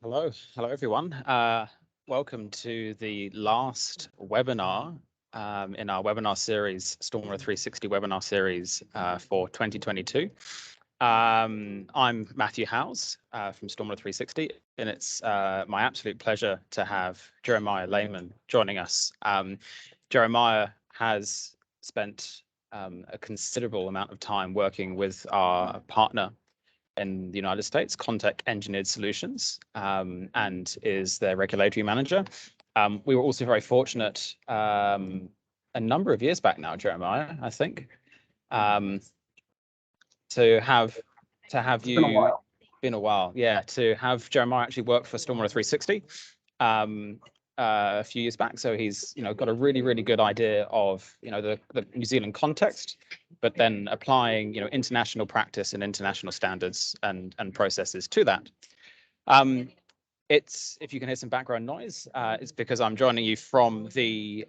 Hello everyone. Welcome to the last webinar in our webinar series, Stormwater 360 webinar series for 2022. I'm Matthew Howes from Stormwater 360, and it's my absolute pleasure to have Jeremiah Lehman joining us. Jeremiah has spent a considerable amount of time working with our partner in the United States, Contech Engineered Solutions, and is their regulatory manager. We were also very fortunate a number of years back now, Jeremiah, I think, to have you. Been a while, yeah, to have Jeremiah actually work for Stormwater 360 a few years back. So he's got a really good idea of the New Zealand context, but then applying international practice and international standards and processes to that. It's, if you can hear some background noise, it's because I'm joining you from the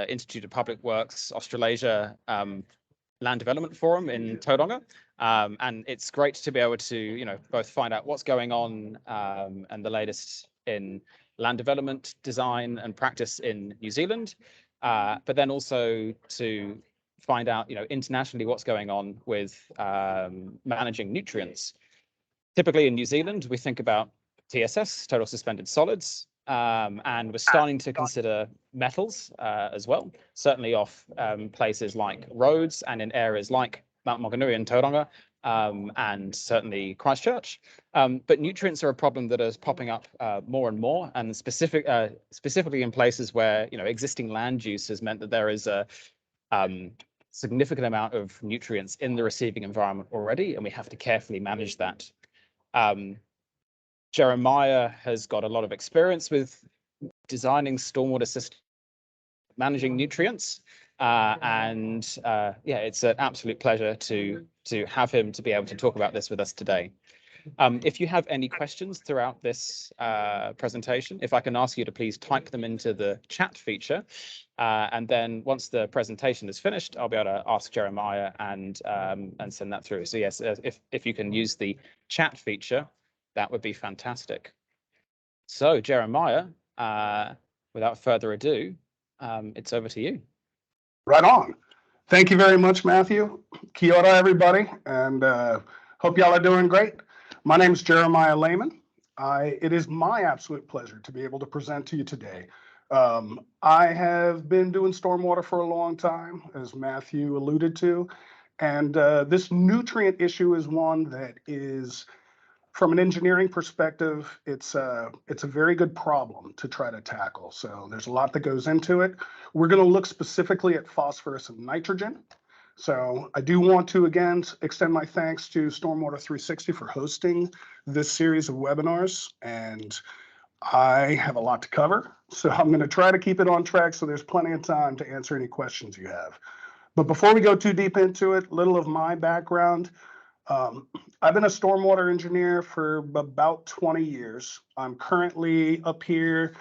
Institute of Public Works Australasia Land Development Forum in Tauranga. And it's great to be able to both find out what's going on and the latest in land development, design and practice in New Zealand, but then also to find out internationally what's going on with managing nutrients. Typically in New Zealand, we think about TSS, total suspended solids, and we're starting to consider metals as well, certainly off places like roads and in areas like Mount Maunganui and Tauranga, and certainly Christchurch. But nutrients are a problem that is popping up more and more, and specifically in places where existing land use has meant that there is a significant amount of nutrients in the receiving environment already, and we have to carefully manage that. Jeremiah has got a lot of experience with designing stormwater systems, managing nutrients, and yeah, it's an absolute pleasure to have him to be able to talk about this with us today. If you have any questions throughout this presentation, if I can ask you to please type them into the chat feature, and then once the presentation is finished, I'll be able to ask Jeremiah and send that through. So yes, if you can use the chat feature, that would be fantastic. So Jeremiah, without further ado, it's over to you. Right on. Thank you very much, Matthew. Kia ora, everybody, and hope y'all are doing great. My name is Jeremiah Lehman. It is my absolute pleasure to be able to present to you today. I have been doing stormwater for a long time, as Matthew alluded to, and this nutrient issue is one that is, from an engineering perspective, it's a very good problem to try to tackle. So there's a lot that goes into it. We're going to look specifically at phosphorus and nitrogen. So I do want to, again, extend my thanks to Stormwater 360 for hosting this series of webinars. And I have a lot to cover, so I'm going to try to keep it on track so there's plenty of time to answer any questions you have. But before we go too deep into it, little of my background. I've been a stormwater engineer for about 20 years. I'm currently up here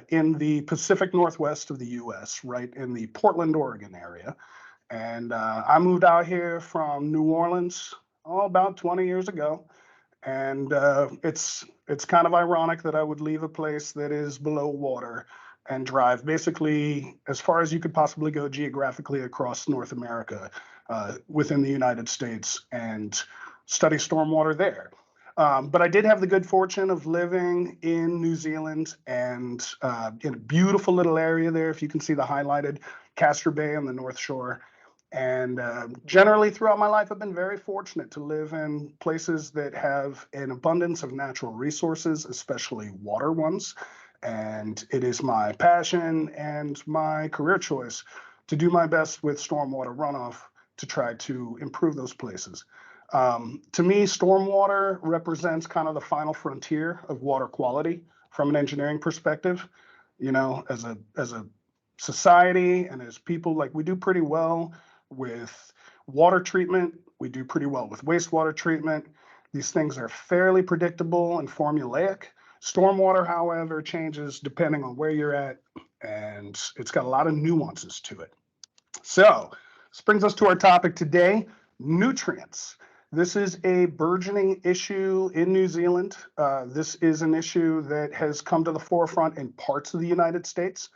in the Pacific Northwest of the US, right in the Portland, Oregon area. And I moved out here from New Orleans about 20 years ago. And it's kind of ironic that I would leave a place that is below water and drive basically as far as you could possibly go geographically across North America within the United States and study stormwater there. But I did have the good fortune of living in New Zealand and in a beautiful little area there, if you can see the highlighted Castro Bay on the North Shore. And generally throughout my life, I've been very fortunate to live in places that have an abundance of natural resources, especially water ones. And it is my passion and my career choice to do my best with stormwater runoff to try to improve those places. To me, stormwater represents kind of the final frontier of water quality from an engineering perspective. As a society and as people, like, we do pretty well with water treatment. We do pretty well with wastewater treatment. These things are fairly predictable and formulaic. Stormwater, however, changes depending on where you're at, and it's got a lot of nuances to it. So this brings us to our topic today, nutrients. This is a burgeoning issue in New Zealand. This is an issue that has come to the forefront in parts of the United States.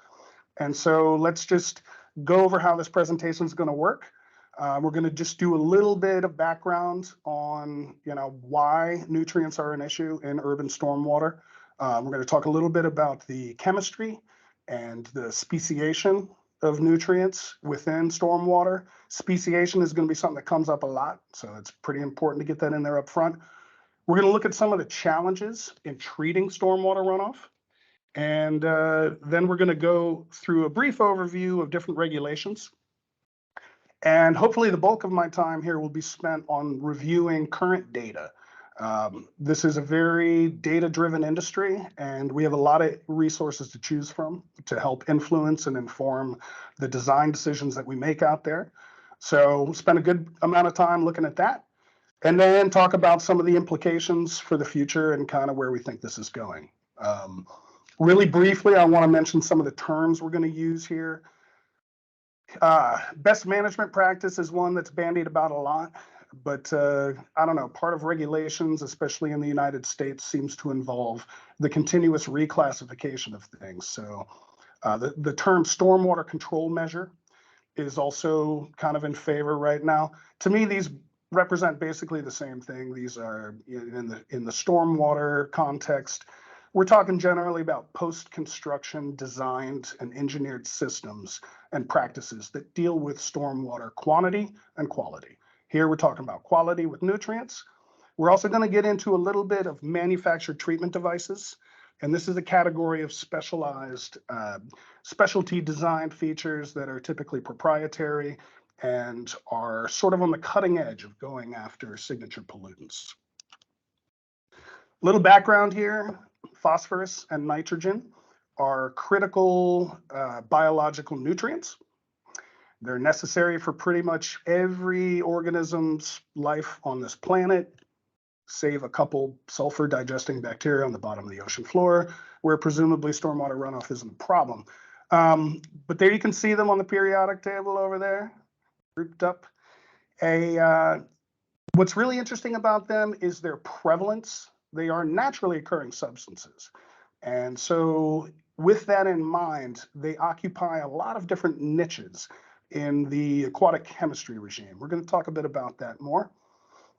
And so let's just go over how this presentation is going to work. We're going to just do a little bit of background on, why nutrients are an issue in urban stormwater. We're going to talk a little bit about the chemistry and the speciation of nutrients within stormwater. Speciation is going to be something that comes up a lot, so it's pretty important to get that in there up front. We're going to look at some of the challenges in treating stormwater runoff. And then we're going to go through a brief overview of different regulations. And hopefully the bulk of my time here will be spent on reviewing current data. This is a very data-driven industry, and we have a lot of resources to choose from to help influence and inform the design decisions that we make out there. So we'll spend a good amount of time looking at that, and then talk about some of the implications for the future and kind of where we think this is going. Really briefly, I want to mention some of the terms we're going to use here. Best management practice is one that's bandied about a lot, but I don't know, part of regulations, especially in the United States, seems to involve the continuous reclassification of things. So the term stormwater control measure is also kind of in favor right now. To me, these represent basically the same thing. These are in the stormwater context. We're talking generally about post-construction designed and engineered systems and practices that deal with stormwater quantity and quality. Here we're talking about quality with nutrients. We're also going to get into a little bit of manufactured treatment devices. And this is a category of specialized, specialty designed features that are typically proprietary and are sort of on the cutting edge of going after signature pollutants. Little background here. Phosphorus and nitrogen are critical biological nutrients. They're necessary for pretty much every organism's life on this planet, save a couple sulfur digesting bacteria on the bottom of the ocean floor, where presumably stormwater runoff isn't a problem. But there you can see them on the periodic table over there, grouped up. What's really interesting about them is their prevalence. They are naturally occurring substances. And so with that in mind, they occupy a lot of different niches in the aquatic chemistry regime. We're going to talk a bit about that more.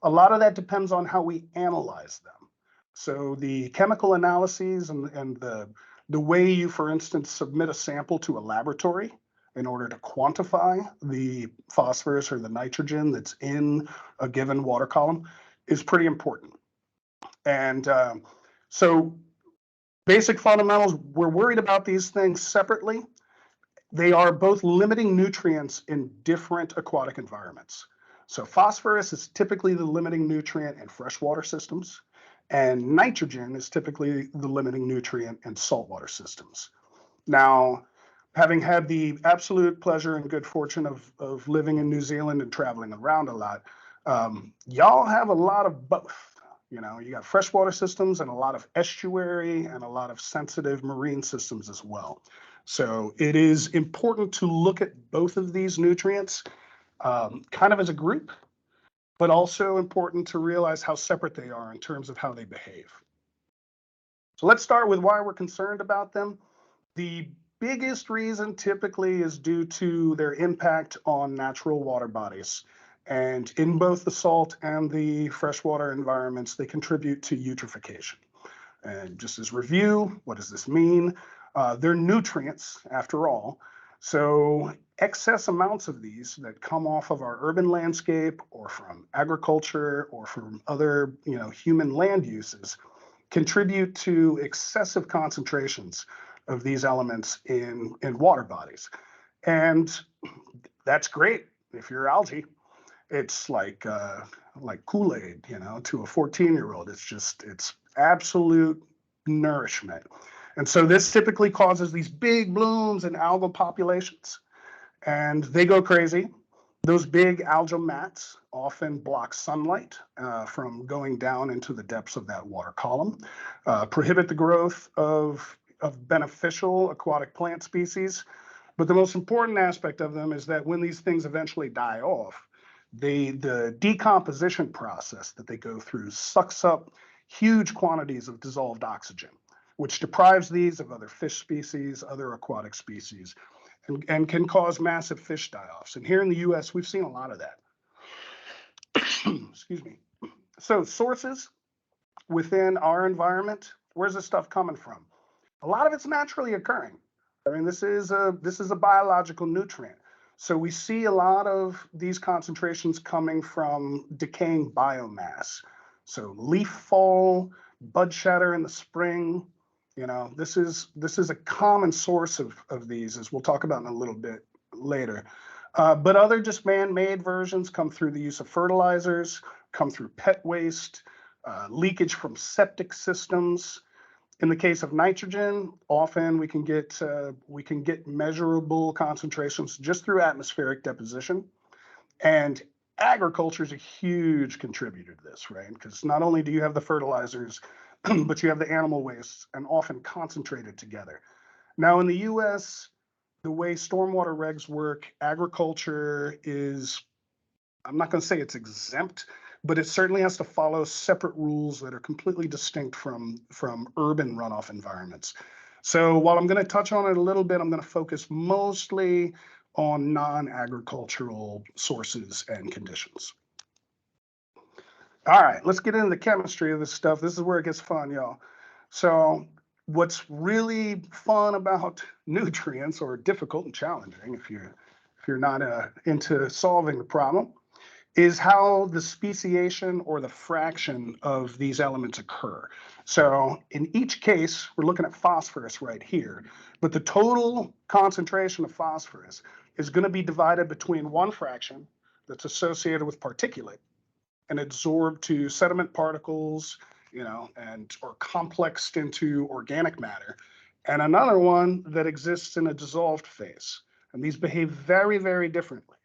A lot of that depends on how we analyze them. So the chemical analyses and the way you, for instance, submit a sample to a laboratory in order to quantify the phosphorus or the nitrogen that's in a given water column is pretty important. And so basic fundamentals, we're worried about these things separately. They are both limiting nutrients in different aquatic environments. So phosphorus is typically the limiting nutrient in freshwater systems, and nitrogen is typically the limiting nutrient in saltwater systems. Now, having had the absolute pleasure and good fortune of living in New Zealand and traveling around a lot, y'all have a lot of both. You got freshwater systems and a lot of estuary and a lot of sensitive marine systems as well. So it is important to look at both of these nutrients kind of as a group, but also important to realize how separate they are in terms of how they behave. So let's start with why we're concerned about them. The biggest reason typically is due to their impact on natural water bodies. And in both the salt and the freshwater environments, they contribute to eutrophication. And just as review, what does this mean? They're nutrients, after all. So excess amounts of these that come off of our urban landscape or from agriculture or from other human land uses contribute to excessive concentrations of these elements in water bodies. And that's great if you're algae. It's like Kool-Aid, to a 14-year-old. It's absolute nourishment. And so this typically causes these big blooms in algal populations, and they go crazy. Those big algal mats often block sunlight from going down into the depths of that water column, prohibit the growth of beneficial aquatic plant species. But the most important aspect of them is that when these things eventually die off, The decomposition process that they go through sucks up huge quantities of dissolved oxygen, which deprives these of other fish species, other aquatic species, and can cause massive fish die-offs. And here in the US, we've seen a lot of that. Excuse me. So sources within our environment, where's this stuff coming from? A lot of it's naturally occurring. I mean, this is a biological nutrient. So we see a lot of these concentrations coming from decaying biomass. So leaf fall, bud shatter in the spring, you know, this is a common source of these, as we'll talk about in a little bit later. But other just man-made versions come through the use of fertilizers, come through pet waste, leakage from septic systems. In the case of nitrogen, often we can get measurable concentrations just through atmospheric deposition. And agriculture is a huge contributor to this, right? Because not only do you have the fertilizers, but you have the animal wastes, and often concentrated together. Now in the US, the way stormwater regs work, agriculture is, I'm not going to say it's exempt, but it certainly has to follow separate rules that are completely distinct from urban runoff environments. So while I'm going to touch on it a little bit, I'm going to focus mostly on non-agricultural sources and conditions. All right, let's get into the chemistry of this stuff. This is where it gets fun, y'all. So what's really fun about nutrients, or difficult and challenging if you're not into solving the problem, is how the speciation or the fraction of these elements occur. So in each case, we're looking at phosphorus right here, but the total concentration of phosphorus is going to be divided between one fraction that's associated with particulate and adsorbed to sediment particles, you know, or complexed into organic matter, and another one that exists in a dissolved phase. And these behave very, very differently.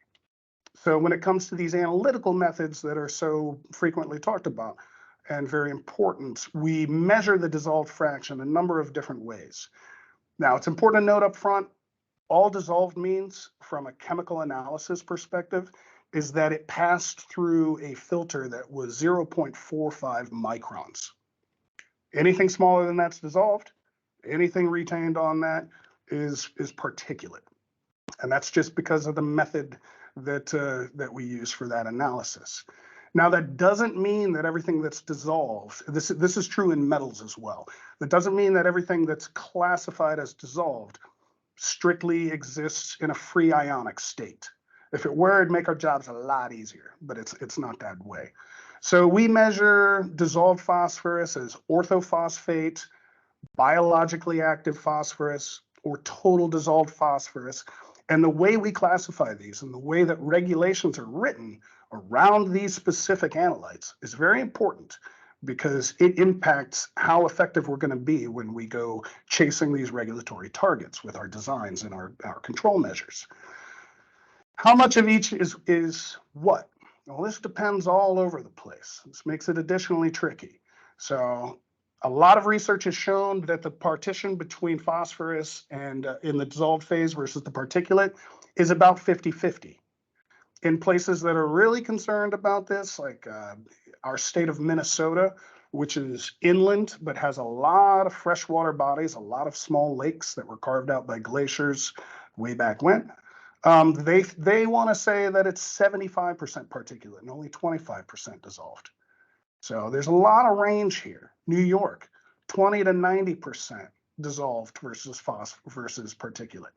So when it comes to these analytical methods that are so frequently talked about and very important, we measure the dissolved fraction a number of different ways. Now, it's important to note up front, all dissolved means from a chemical analysis perspective is that it passed through a filter that was 0.45 microns. Anything smaller than that's dissolved, anything retained on that is particulate. And that's just because of the method that we use for that analysis. Now, that doesn't mean that everything that's dissolved, this is true in metals as well, that doesn't mean that everything that's classified as dissolved strictly exists in a free ionic state. If it were, it'd make our jobs a lot easier, but it's not that way. So we measure dissolved phosphorus as orthophosphate, biologically active phosphorus, or total dissolved phosphorus. And the way we classify these and the way that regulations are written around these specific analytes is very important, because it impacts how effective we're going to be when we go chasing these regulatory targets with our designs and our control measures. How much of each is what? Well, this depends all over the place. This makes it additionally tricky. So a lot of research has shown that the partition between phosphorus and in the dissolved phase versus the particulate is about 50-50. In places that are really concerned about this, like our state of Minnesota, which is inland but has a lot of freshwater bodies, a lot of small lakes that were carved out by glaciers way back when, they want to say that it's 75% particulate and only 25% dissolved. So there's a lot of range here. New York, 20 to 90% dissolved versus particulate.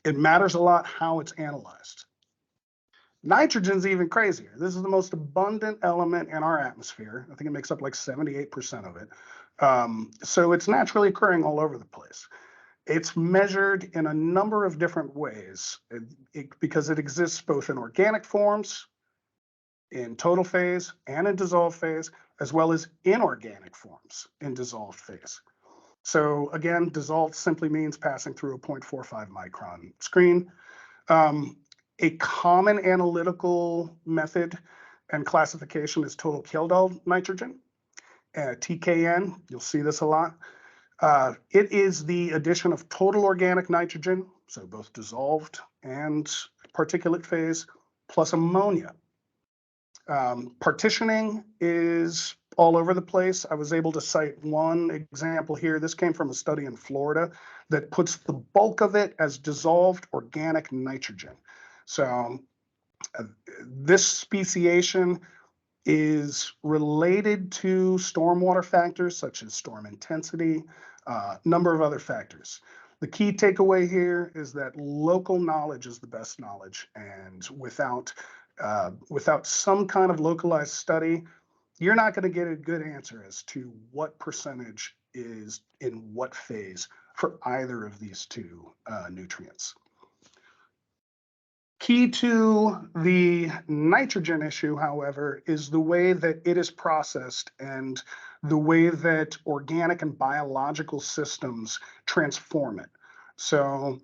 It matters a lot how it's analyzed. Nitrogen's even crazier. This is the most abundant element in our atmosphere. I think it makes up like 78% of it. So it's naturally occurring all over the place. It's measured in a number of different ways because it exists both in organic forms, in total phase, and in dissolved phase, as well as inorganic forms in dissolved phase. So again, dissolved simply means passing through a 0.45 micron screen. A common analytical method and classification is total Kjeldahl nitrogen, TKN. You'll see this a lot. It is the addition of total organic nitrogen, so both dissolved and particulate phase, plus ammonia. Partitioning is all over the place. I was able to cite one example here. This came from a study in Florida that puts the bulk of it as dissolved organic nitrogen. So this speciation is related to stormwater factors such as storm intensity, number of other factors. The key takeaway here is that local knowledge is the best knowledge, and without some kind of localized study, you're not going to get a good answer as to what percentage is in what phase for either of these two nutrients. Key to the nitrogen issue, however, is the way that it is processed and the way that organic and biological systems transform it. So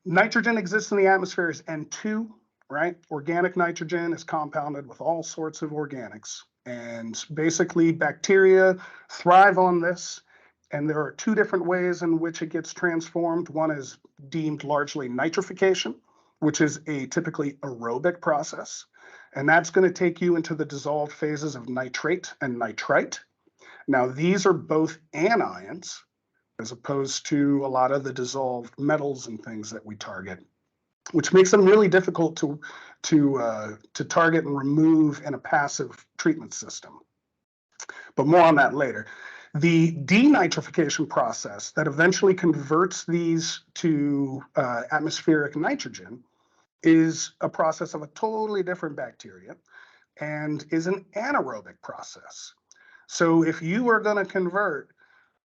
nitrogen exists in the atmosphere as N2, right? Organic nitrogen is compounded with all sorts of organics, and basically bacteria thrive on this. And there are two different ways in which it gets transformed. One is deemed largely nitrification, which is a typically aerobic process. And that's going to take you into the dissolved phases of nitrate and nitrite. Now, these are both anions, as opposed to a lot of the dissolved metals and things that we target, which makes them really difficult to target and remove in a passive treatment system. But more on that later. The denitrification process that eventually converts these to atmospheric nitrogen is a process of a totally different bacteria and is an anaerobic process. So if you are going to convert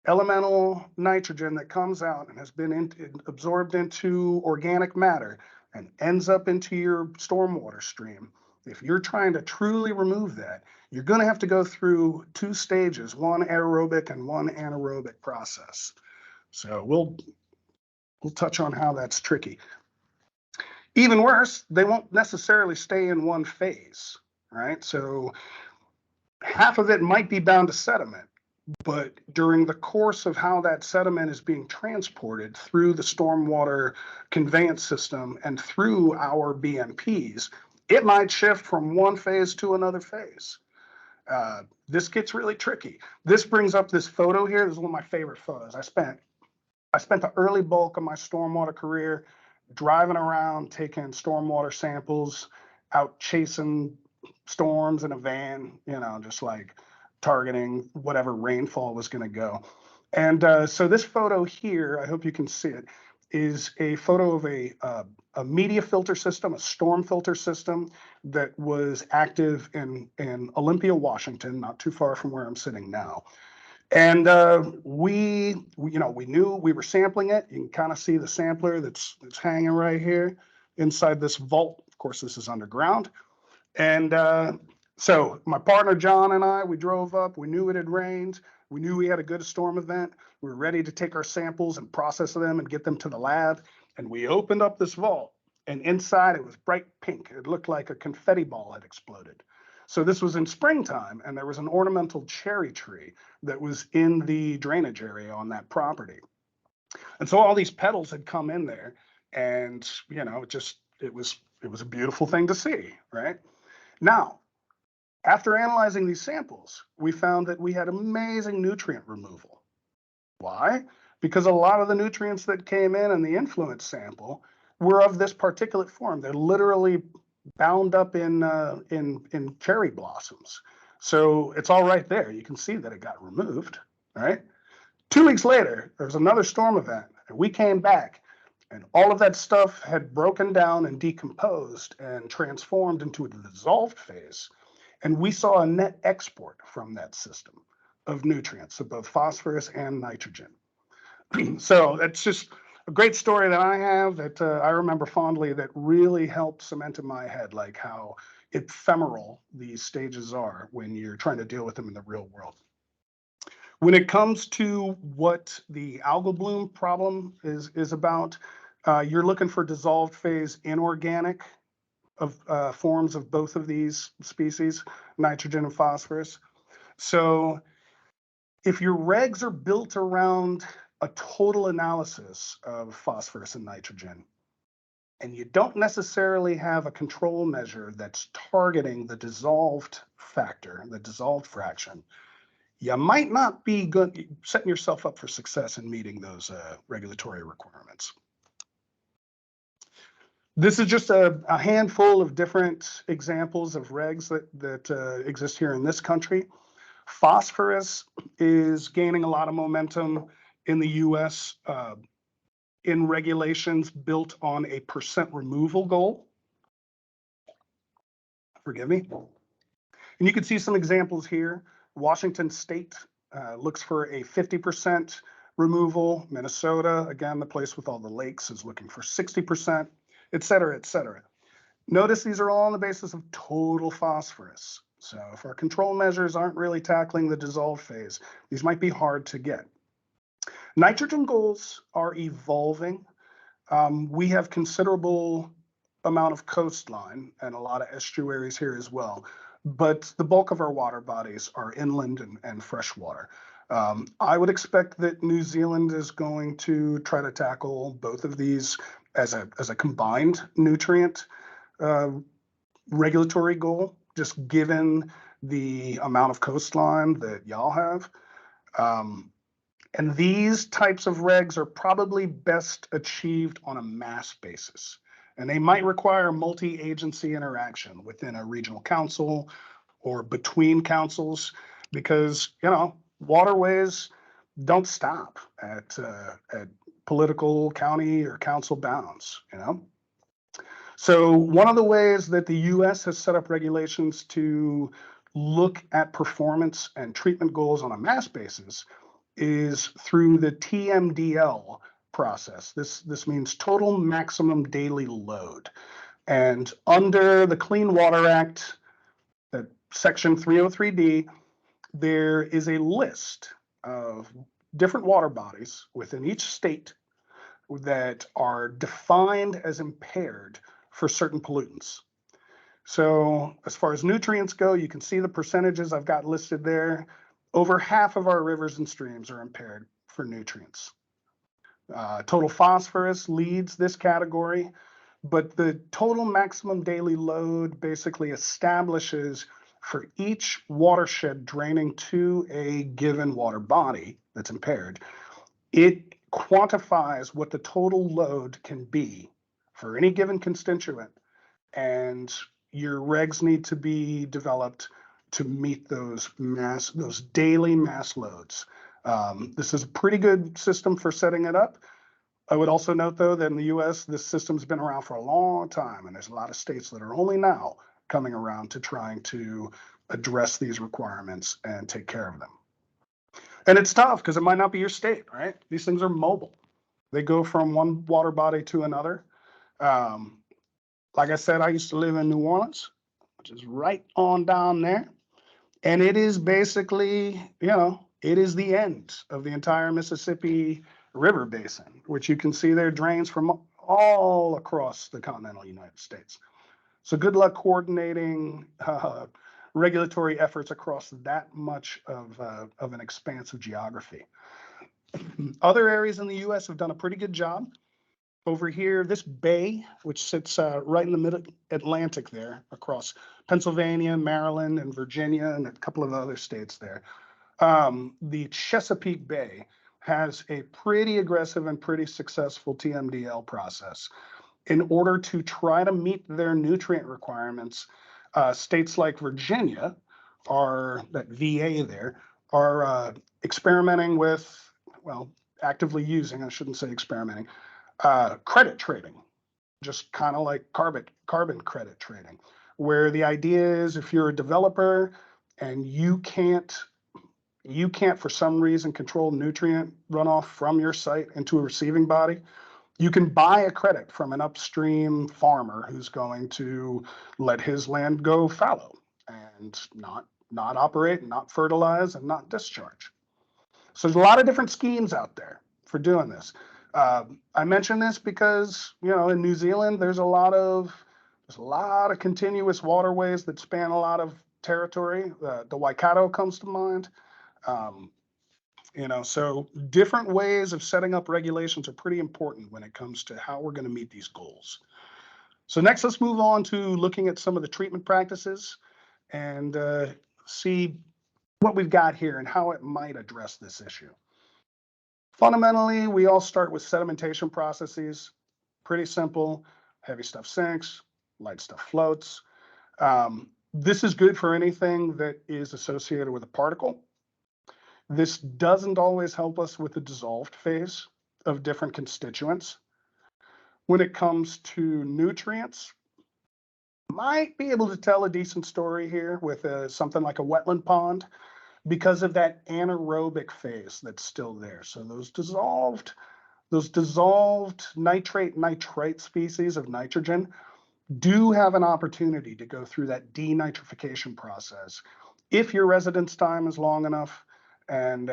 elemental nitrogen that comes out and has been absorbed into organic matter and ends up into your stormwater stream, if you're trying to truly remove that, you're going to have to go through two stages, one aerobic and one anaerobic process. So we'll touch on how that's tricky. Even worse, they won't necessarily stay in one phase, right? So half of it might be bound to sediment, but during the course of how that sediment is being transported through the stormwater conveyance system and through our BMPs, it might shift from one phase to another phase. This gets really tricky. This brings up this photo here. This is one of my favorite photos. I spent the early bulk of my stormwater career driving around, taking stormwater samples, out chasing storms in a van, just like targeting whatever rainfall was going to go. And so this photo here, I hope you can see it, is a photo of a media filter system, a storm filter system that was active in Olympia, Washington, not too far from where I'm sitting now. And we knew we were sampling it. You can kind of see the sampler that's hanging right here inside this vault. Of course, this is underground. And so my partner John and I, we drove up. We knew it had rained. We knew we had a good storm event. We were ready to take our samples and process them and get them to the lab. And we opened up this vault, and inside it was bright pink. It looked like a confetti ball had exploded. So this was in springtime, and there was an ornamental cherry tree that was in the drainage area on that property. And so all these petals had come in there, and it was a beautiful thing to see, right? Now, after analyzing these samples, we found that we had amazing nutrient removal. Why? Because a lot of the nutrients that came in the influence sample were of this particulate form. They're literally bound up in cherry blossoms. So it's all right there. You can see that it got removed, right? 2 weeks later, there was another storm event, and we came back, and all of that stuff had broken down and decomposed and transformed into a dissolved phase. And we saw a net export from that system of nutrients, of both phosphorus and nitrogen. So that's just a great story that I have that I remember fondly, that really helped cement in my head like how ephemeral these stages are when you're trying to deal with them in the real world. When it comes to what the algal bloom problem is about, you're looking for dissolved phase inorganic of forms of both of these species, nitrogen and phosphorus. So if your regs are built around a total analysis of phosphorus and nitrogen, and you don't necessarily have a control measure that's targeting the dissolved factor, the dissolved fraction, you might not be good setting yourself up for success in meeting those regulatory requirements. This is just a handful of different examples of regs that exist here in this country. Phosphorus is gaining a lot of momentum in the US in regulations built on a % removal goal. Forgive me. And you can see some examples here. Washington State looks for a 50% removal. Minnesota, again, the place with all the lakes, is looking for 60%, et cetera, et cetera. Notice these are all on the basis of total phosphorus. So if our control measures aren't really tackling the dissolved phase, these might be hard to get. Nitrogen goals are evolving. We have considerable amount of coastline and a lot of estuaries here as well, but the bulk of our water bodies are inland and freshwater. I would expect that New Zealand is going to try to tackle both of these as a combined nutrient regulatory goal, just given the amount of coastline that y'all have. And these types of regs are probably best achieved on a mass basis. And they might require multi-agency interaction within a regional council or between councils, because, you know, waterways don't stop at political, county, or council bounds, you know? So one of the ways that the US has set up regulations to look at performance and treatment goals on a mass basis is through the TMDL process. This means total maximum daily load. And under the Clean Water Act, that section 303D, there is a list of different water bodies within each state that are defined as impaired for certain pollutants. So as far as nutrients go, you can see the percentages I've got listed there. Over half of our rivers and streams are impaired for nutrients. Total phosphorus leads this category, but the total maximum daily load basically establishes for each watershed draining to a given water body that's impaired, it quantifies what the total load can be for any given constituent, and your regs need to be developed to meet those daily mass loads. This is a pretty good system for setting it up. I would also note, though, that in the US, this system's been around for a long time, and there's a lot of states that are only now coming around to trying to address these requirements and take care of them. And it's tough because it might not be your state, right? These things are mobile. They go from one water body to another. Like I said, I used to live in New Orleans, which is right on down there. And it is basically, you know, it is the end of the entire Mississippi River basin, which you can see there drains from all across the continental United States. So good luck coordinating regulatory efforts across that much of an expansive geography. Other areas in the US have done a pretty good job. Over here, this bay, which sits right in the mid-Atlantic there, across Pennsylvania, Maryland, and Virginia, and a couple of other states there. The Chesapeake Bay has a pretty aggressive and pretty successful TMDL process. In order to try to meet their nutrient requirements, states like Virginia, that VA there, are experimenting with, well, actively using, I shouldn't say experimenting, credit trading, just kind of like carbon credit trading, where the idea is if you're a developer and you can't for some reason control nutrient runoff from your site into a receiving body, you can buy a credit from an upstream farmer who's going to let his land go fallow and not operate, not fertilize, and not discharge. So there's a lot of different schemes out there for doing this. I mention this because, you know, in New Zealand, there's a lot of continuous waterways that span a lot of territory. The Waikato comes to mind. You know, so different ways of setting up regulations are pretty important when it comes to how we're going to meet these goals. So next, let's move on to looking at some of the treatment practices and see what we've got here and how it might address this issue. Fundamentally, we all start with sedimentation processes. Pretty simple. Heavy stuff sinks, light stuff floats. This is good for anything that is associated with a particle. This doesn't always help us with the dissolved phase of different constituents. When it comes to nutrients, might be able to tell a decent story here with something like a wetland pond because of that anaerobic phase that's still there. So those dissolved nitrate species of nitrogen do have an opportunity to go through that denitrification process if your residence time is long enough and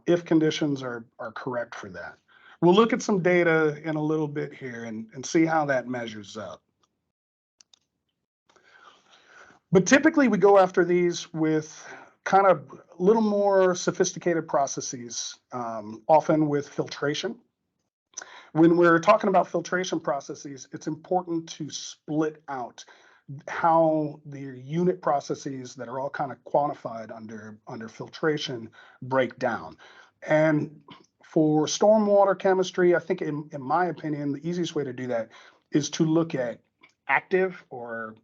if conditions are correct for that. We'll look at some data in a little bit here and see how that measures up. But typically we go after these with kind of a little more sophisticated processes, often with filtration. When we're talking about filtration processes, it's important to split out how the unit processes that are all kind of quantified under filtration break down. And for stormwater chemistry, I think in my opinion, the easiest way to do that is to look at active or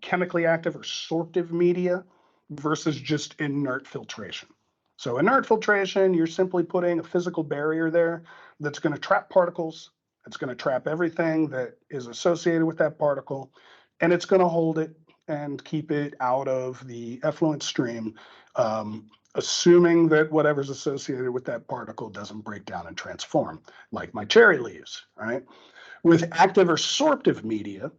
chemically active or sorptive media versus just inert filtration. So inert filtration, you're simply putting a physical barrier there that's going to trap particles. It's going to trap everything that is associated with that particle, and it's going to hold it and keep it out of the effluent stream, assuming that whatever's associated with that particle doesn't break down and transform, like my cherry leaves, right? With active or sorptive media,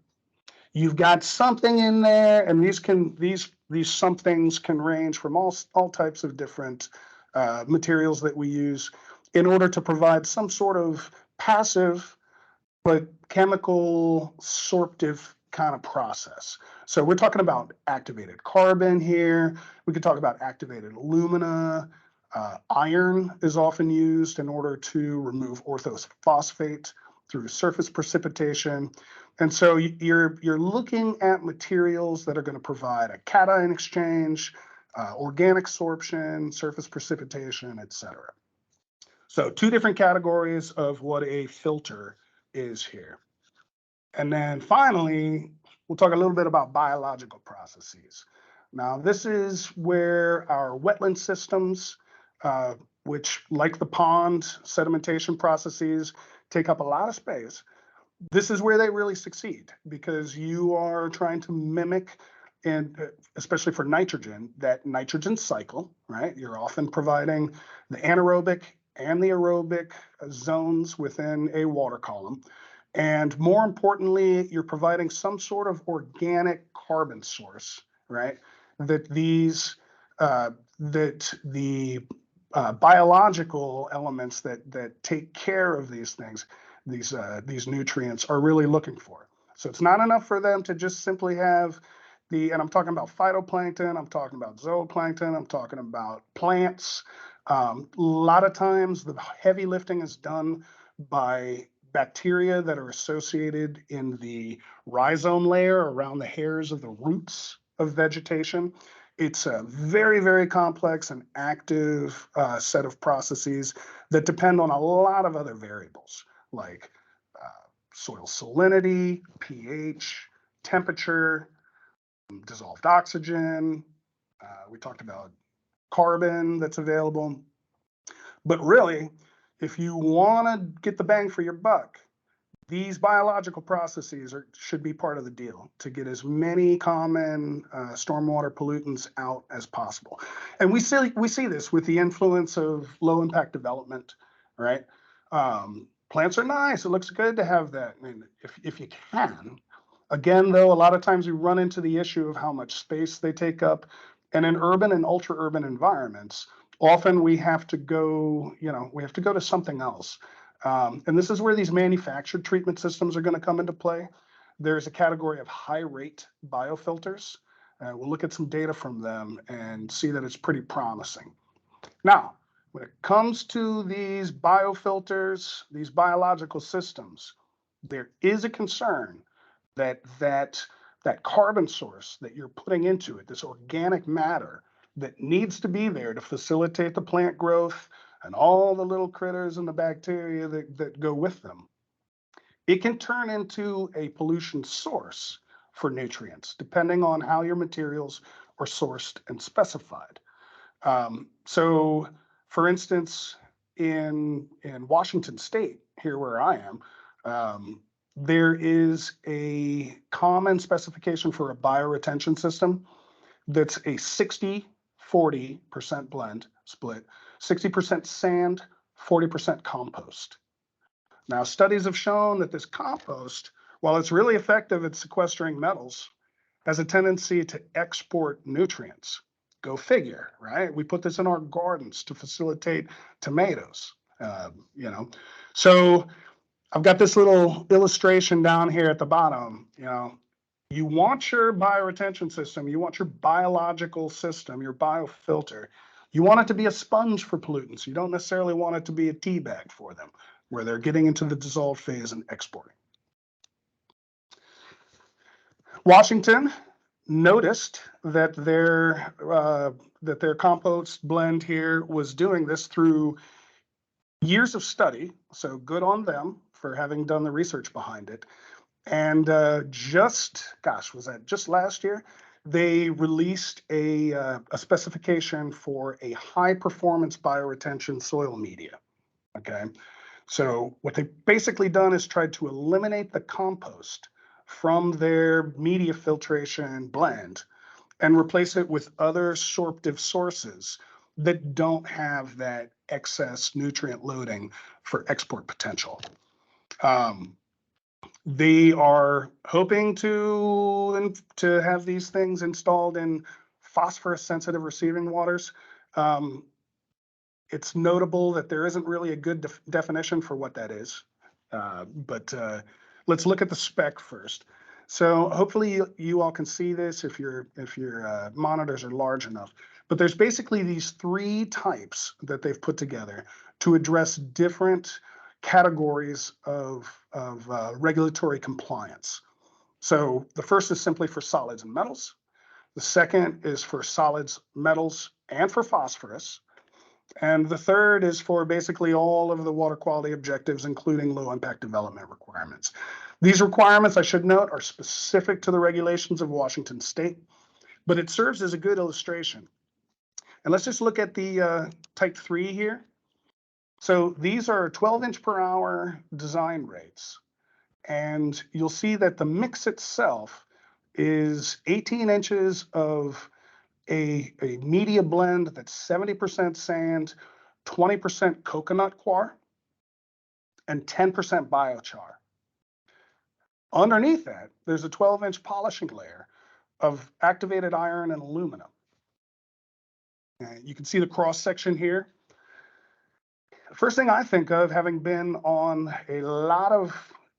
you've got something in there, and these somethings can range from all types of different materials that we use in order to provide some sort of passive but chemical sorptive kind of process. So we're talking about activated carbon here. We could talk about activated alumina. Iron is often used in order to remove orthophosphate through surface precipitation. And so you're looking at materials that are going to provide a cation exchange, organic sorption, surface precipitation, etc. So two different categories of what a filter is here. And then finally, we'll talk a little bit about biological processes. Now, this is where our wetland systems, which like the pond sedimentation processes, take up a lot of space. This is where they really succeed because you are trying to mimic, and especially for nitrogen, that nitrogen cycle, right? You're often providing the anaerobic and the aerobic zones within a water column. And more importantly, you're providing some sort of organic carbon source, right? That the biological elements that take care of these things, these nutrients, are really looking for. So it's not enough for them to just simply have and I'm talking about phytoplankton, I'm talking about zooplankton, I'm talking about plants. A lot of times the heavy lifting is done by bacteria that are associated in the rhizome layer around the hairs of the roots of vegetation. It's a very, very complex and active set of processes that depend on a lot of other variables like soil salinity, pH, temperature, dissolved oxygen. We talked about carbon that's available. But really, if you want to get the bang for your buck, these biological processes should be part of the deal to get as many common stormwater pollutants out as possible. And we see this with the influence of low impact development, right? Plants are nice. It looks good to have that. And if you can. Again, though, a lot of times we run into the issue of how much space they take up. And in urban and ultra-urban environments, often we have to go to something else. And this is where these manufactured treatment systems are going to come into play. There's a category of high-rate biofilters. We'll look at some data from them and see that it's pretty promising. Now, when it comes to these biofilters, these biological systems, there is a concern that that carbon source that you're putting into it, this organic matter that needs to be there to facilitate the plant growth and all the little critters and the bacteria that go with them, it can turn into a pollution source for nutrients, depending on how your materials are sourced and specified. So, for instance, in Washington State, here where I am, there is a common specification for a bioretention system that's a 60-40% blend split, 60% sand, 40% compost. Now, studies have shown that this compost, while it's really effective at sequestering metals, has a tendency to export nutrients. Go figure, right? We put this in our gardens to facilitate tomatoes, you know. So I've got this little illustration down here at the bottom. You want your bioretention system, you want your biological system, your biofilter, you want it to be a sponge for pollutants. You don't necessarily want it to be a tea bag for them, where they're getting into the dissolved phase and exporting. Washington noticed that their compost blend here was doing this through years of study, so good on them for having done the research behind it. And just last year, they released a specification for a high performance bioretention soil media. Okay, so what they've basically done is tried to eliminate the compost from their media filtration blend and replace it with other sorptive sources that don't have that excess nutrient loading for export potential. They are hoping to have these things installed in phosphorus sensitive receiving waters. It's notable that there isn't really a good definition for what that is, but let's look at the spec first. So hopefully you all can see this if your monitors are large enough. But there's basically these three types that they've put together to address different categories of regulatory compliance. So the first is simply for solids and metals. The second is for solids, metals, and for phosphorus. And the third is for basically all of the water quality objectives, including low impact development requirements. These requirements, I should note, are specific to the regulations of Washington State, but it serves as a good illustration. And let's just look at the type 3 here. So these are 12-inch per hour design rates. And you'll see that the mix itself is 18 inches of a media blend that's 70% sand, 20% coconut coir, and 10% biochar. Underneath that, there's a 12-inch polishing layer of activated iron and aluminum. And you can see the cross section here. First thing I think of, having been on a lot of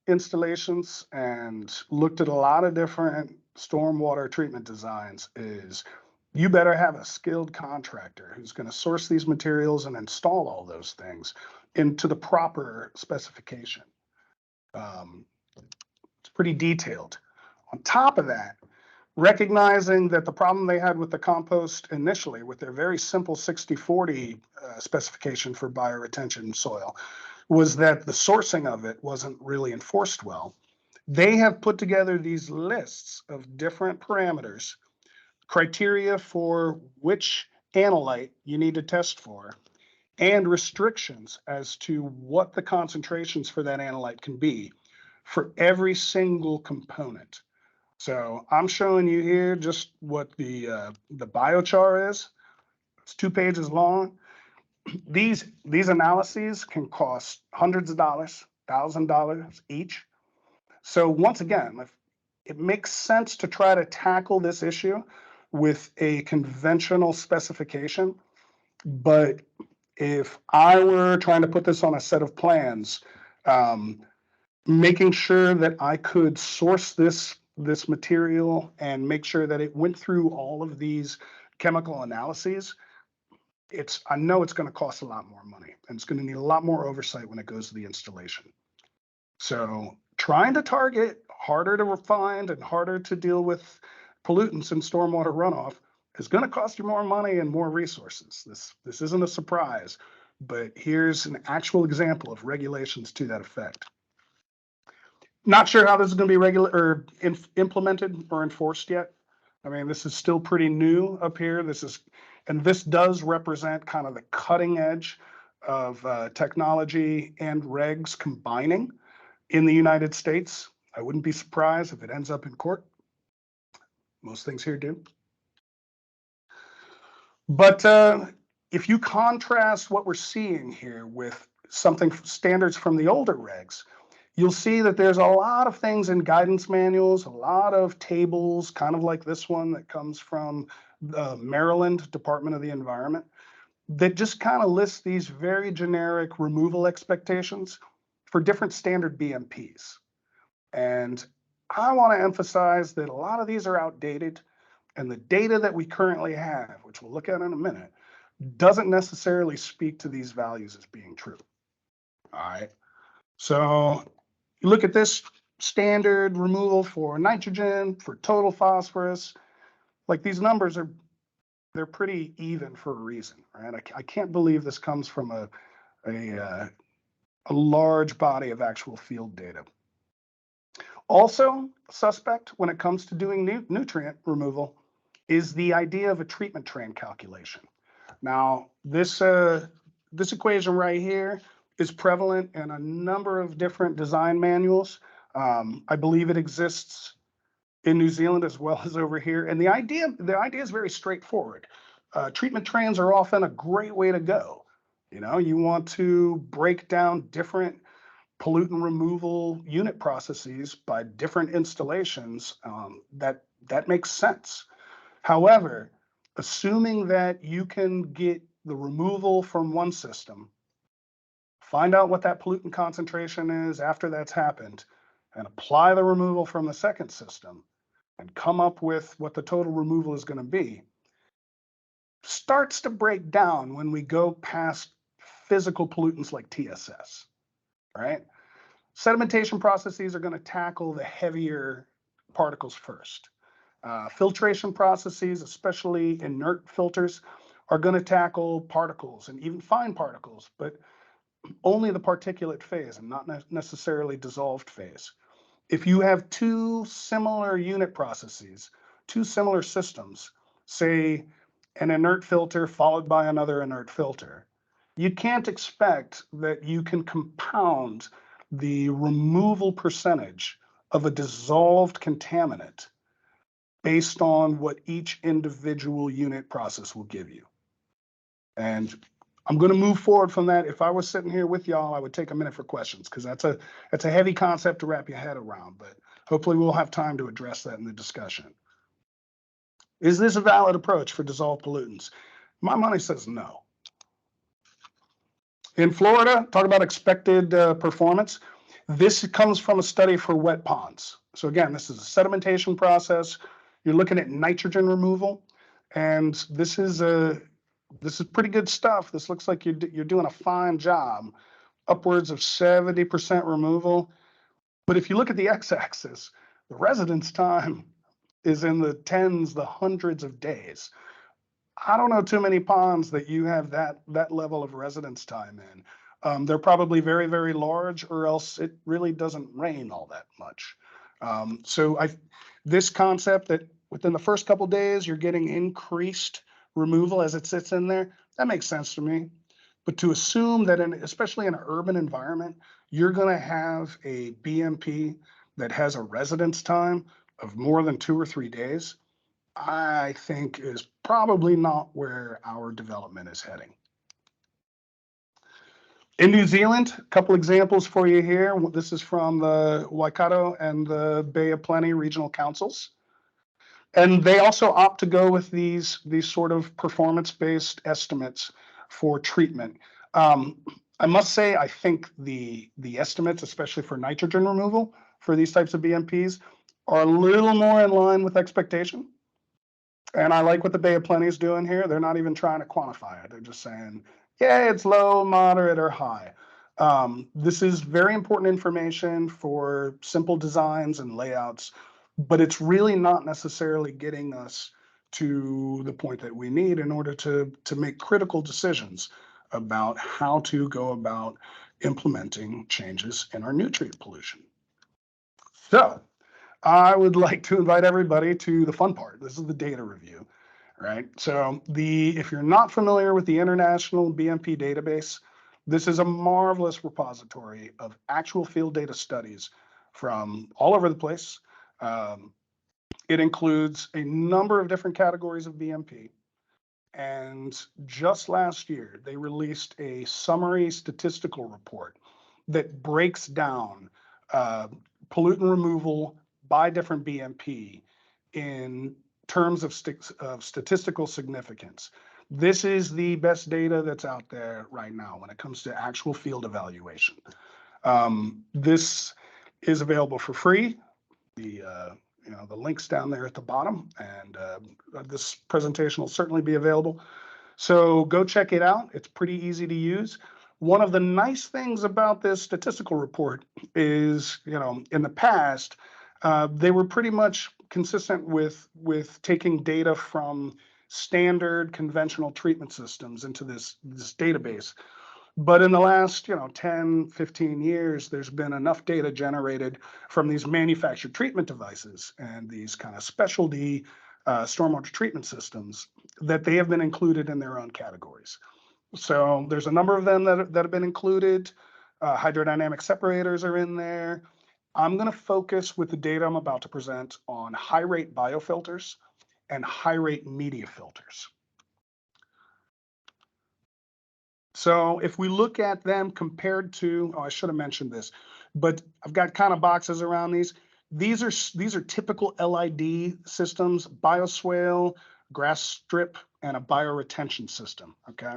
installations and looked at a lot of different stormwater treatment designs, is you better have a skilled contractor who's going to source these materials and install all those things into the proper specification. It's pretty detailed. On top of that, recognizing that the problem they had with the compost initially, with their very simple 60-40 specification for bioretention soil, was that the sourcing of it wasn't really enforced well. They have put together these lists of different parameters, criteria for which analyte you need to test for, and restrictions as to what the concentrations for that analyte can be for every single component. So I'm showing you here just what the biochar is. It's 2 pages long. These analyses can cost hundreds of dollars, $1,000 each. So once again, it makes sense to try to tackle this issue with a conventional specification. But if I were trying to put this on a set of plans, making sure that I could source this material and make sure that it went through all of these chemical analyses, I know it's going to cost a lot more money, and it's going to need a lot more oversight when it goes to the installation. So trying to target harder to refine and harder to deal with pollutants and stormwater runoff is going to cost you more money and more resources. This isn't a surprise, but here's an actual example of regulations to that effect. Not sure how this is going to be implemented or enforced yet. I mean, this is still pretty new up here. This does represent kind of the cutting edge of technology and regs combining in the United States. I wouldn't be surprised if it ends up in court. Most things here do. But if you contrast what we're seeing here with standards from the older regs, you'll see that there's a lot of things in guidance manuals, a lot of tables, kind of like this one that comes from the Maryland Department of the Environment, that just kind of lists these very generic removal expectations for different standard BMPs. And I want to emphasize that a lot of these are outdated, and the data that we currently have, which we'll look at in a minute, doesn't necessarily speak to these values as being true. All right. So you look at this standard removal for nitrogen, for total phosphorus, like these numbers they're pretty even for a reason, right? I can't believe this comes from a large body of actual field data. Also, suspect when it comes to doing nutrient removal is the idea of a treatment train calculation. Now, this equation right here is prevalent in a number of different design manuals. I believe it exists in New Zealand as well as over here. And the idea is very straightforward. Treatment trains are often a great way to go. You know, you want to break down different pollutant removal unit processes by different installations. That makes sense. However, assuming that you can get the removal from one system, find out what that pollutant concentration is after that's happened, and apply the removal from the second system, and come up with what the total removal is going to be, starts to break down when we go past physical pollutants like TSS, right? Sedimentation processes are going to tackle the heavier particles first. Filtration processes, especially inert filters, are going to tackle particles and even fine particles, but only the particulate phase and not necessarily dissolved phase. If you have two similar unit processes, two similar systems, say an inert filter followed by another inert filter, you can't expect that you can compound the removal percentage of a dissolved contaminant based on what each individual unit process will give you. And I'm going to move forward from that. If I was sitting here with y'all, I would take a minute for questions, because that's a heavy concept to wrap your head around, but hopefully we'll have time to address that in the discussion. Is this a valid approach for dissolved pollutants? My money says no. In Florida, talk about expected performance. This comes from a study for wet ponds. So again, this is a sedimentation process. You're looking at nitrogen removal, and this is pretty good stuff. This looks like you're doing a fine job, upwards of 70% removal. But if you look at the x-axis, the residence time is in the tens, the hundreds of days. I don't know too many ponds that you have that level of residence time in. They're probably very, very large, or else it really doesn't rain all that much. So this concept that within the first couple days you're getting increased removal as it sits in there, that makes sense to me. But to assume that especially in an urban environment, you're going to have a BMP that has a residence time of more than 2 or 3 days, I think is probably not where our development is heading. In New Zealand, a couple examples for you here. This is from the Waikato and the Bay of Plenty regional councils. And they also opt to go with these sort of performance-based estimates for treatment. I must say, I think the estimates, especially for nitrogen removal for these types of BMPs, are a little more in line with expectation. And I like what the Bay of Plenty is doing here. They're not even trying to quantify it. They're just saying, yeah, it's low, moderate, or high. This is very important information for simple designs and layouts, but it's really not necessarily getting us to the point that we need in order to make critical decisions about how to go about implementing changes in our nutrient pollution. So I would like to invite everybody to the fun part. This is the data review, right? So if you're not familiar with the International BMP database, this is a marvelous repository of actual field data studies from all over the place. It includes a number of different categories of BMP. And just last year, they released a summary statistical report that breaks down pollutant removal by different BMP in terms of statistical significance. This is the best data that's out there right now when it comes to actual field evaluation. This is available for free. The link's down there at the bottom, and this presentation will certainly be available. So go check it out. It's pretty easy to use. One of the nice things about this statistical report is, in the past, they were pretty much consistent with taking data from standard conventional treatment systems into this database. But in the last, 10, 15 years, there's been enough data generated from these manufactured treatment devices and these kind of specialty stormwater treatment systems that they have been included in their own categories. So there's a number of them that have been included. Hydrodynamic separators are in there. I'm going to focus with the data I'm about to present on high rate biofilters and high rate media filters. So if we look at them compared to, I should have mentioned this, but I've got kind of boxes around these. These are typical LID systems: bioswale, grass strip, and a bioretention system. Okay.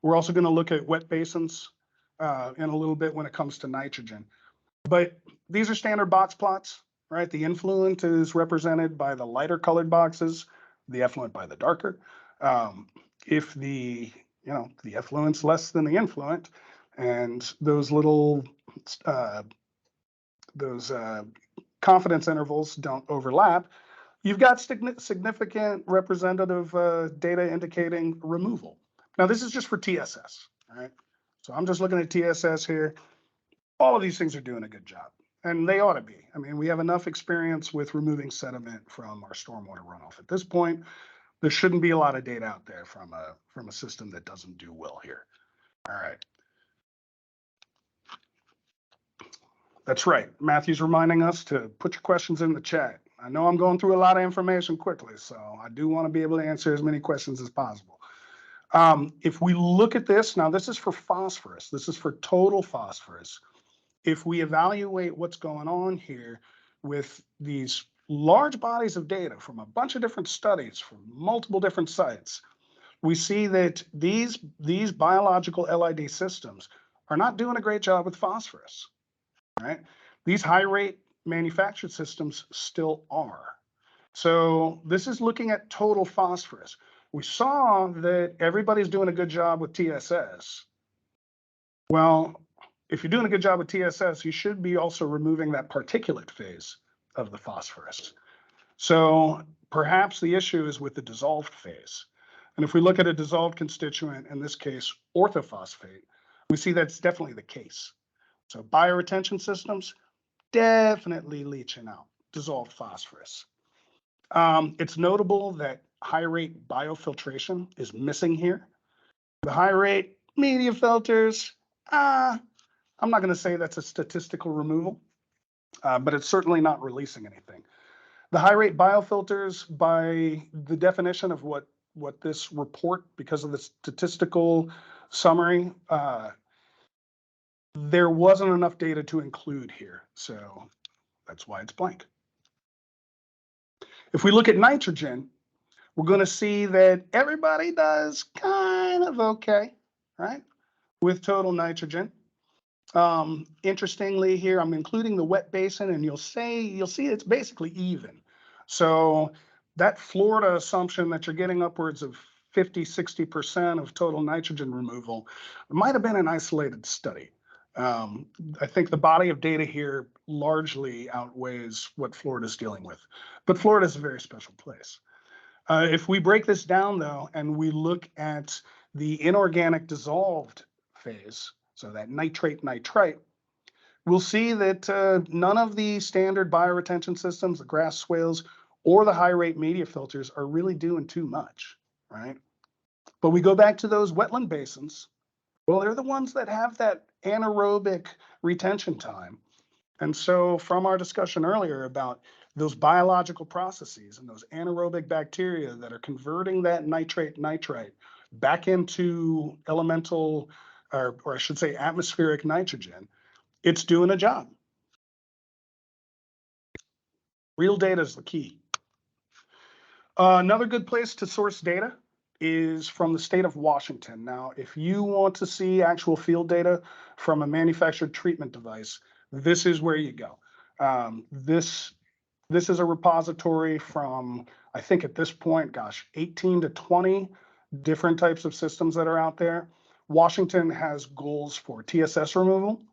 We're also going to look at wet basins in a little bit when it comes to nitrogen. But these are standard box plots, right? The influent is represented by the lighter colored boxes, the effluent by the darker. If the effluent's less than the influent, and those little confidence intervals don't overlap, you've got significant representative data indicating removal. Now, this is just for TSS, all right? So I'm just looking at TSS here. All of these things are doing a good job, and they ought to be. I mean, we have enough experience with removing sediment from our stormwater runoff at this point. There shouldn't be a lot of data out there from a system that doesn't do well here. All right. That's right. Matthew's reminding us to put your questions in the chat. I know I'm going through a lot of information quickly, so I do want to be able to answer as many questions as possible. If we look at this, now this is for phosphorus. This is for total phosphorus. If we evaluate what's going on here with these large bodies of data from a bunch of different studies from multiple different sites, we see that these biological LID systems are not doing a great job with phosphorus, right? These high rate manufactured systems still are. So this is looking at total phosphorus. We saw that everybody's doing a good job with TSS. Well, if you're doing a good job with TSS, you should be also removing that particulate phase of the phosphorus. So perhaps the issue is with the dissolved phase. And if we look at a dissolved constituent, in this case, orthophosphate, we see that's definitely the case. So bioretention systems, definitely leaching out dissolved phosphorus. It's notable that high rate biofiltration is missing here. The high rate media filters, I'm not going to say that's a statistical removal, but it's certainly not releasing anything. The high rate biofilters, by the definition of what this report, because of the statistical summary, there wasn't enough data to include here. So that's why it's blank. If we look at nitrogen, we're going to see that everybody does kind of okay, right, with total nitrogen. Interestingly here, I'm including the wet basin, and you'll see it's basically even. So that Florida assumption that you're getting upwards of 50, 60% of total nitrogen removal might have been an isolated study. I think the body of data here largely outweighs what Florida's dealing with. But Florida is a very special place. If we break this down, though, and we look at the inorganic dissolved phase, so that nitrate nitrite, we'll see that none of the standard bioretention systems, the grass swales, or the high rate media filters are really doing too much, right? But we go back to those wetland basins. Well, they're the ones that have that anaerobic retention time. And so from our discussion earlier about those biological processes and those anaerobic bacteria that are converting that nitrate nitrite back into elemental, or I should say atmospheric nitrogen, it's doing a job. Real data is the key. Another good place to source data is from the state of Washington. Now, if you want to see actual field data from a manufactured treatment device, this is where you go. This is a repository from, I think at this point, gosh, 18 to 20 different types of systems that are out there. Washington has goals for TSS removal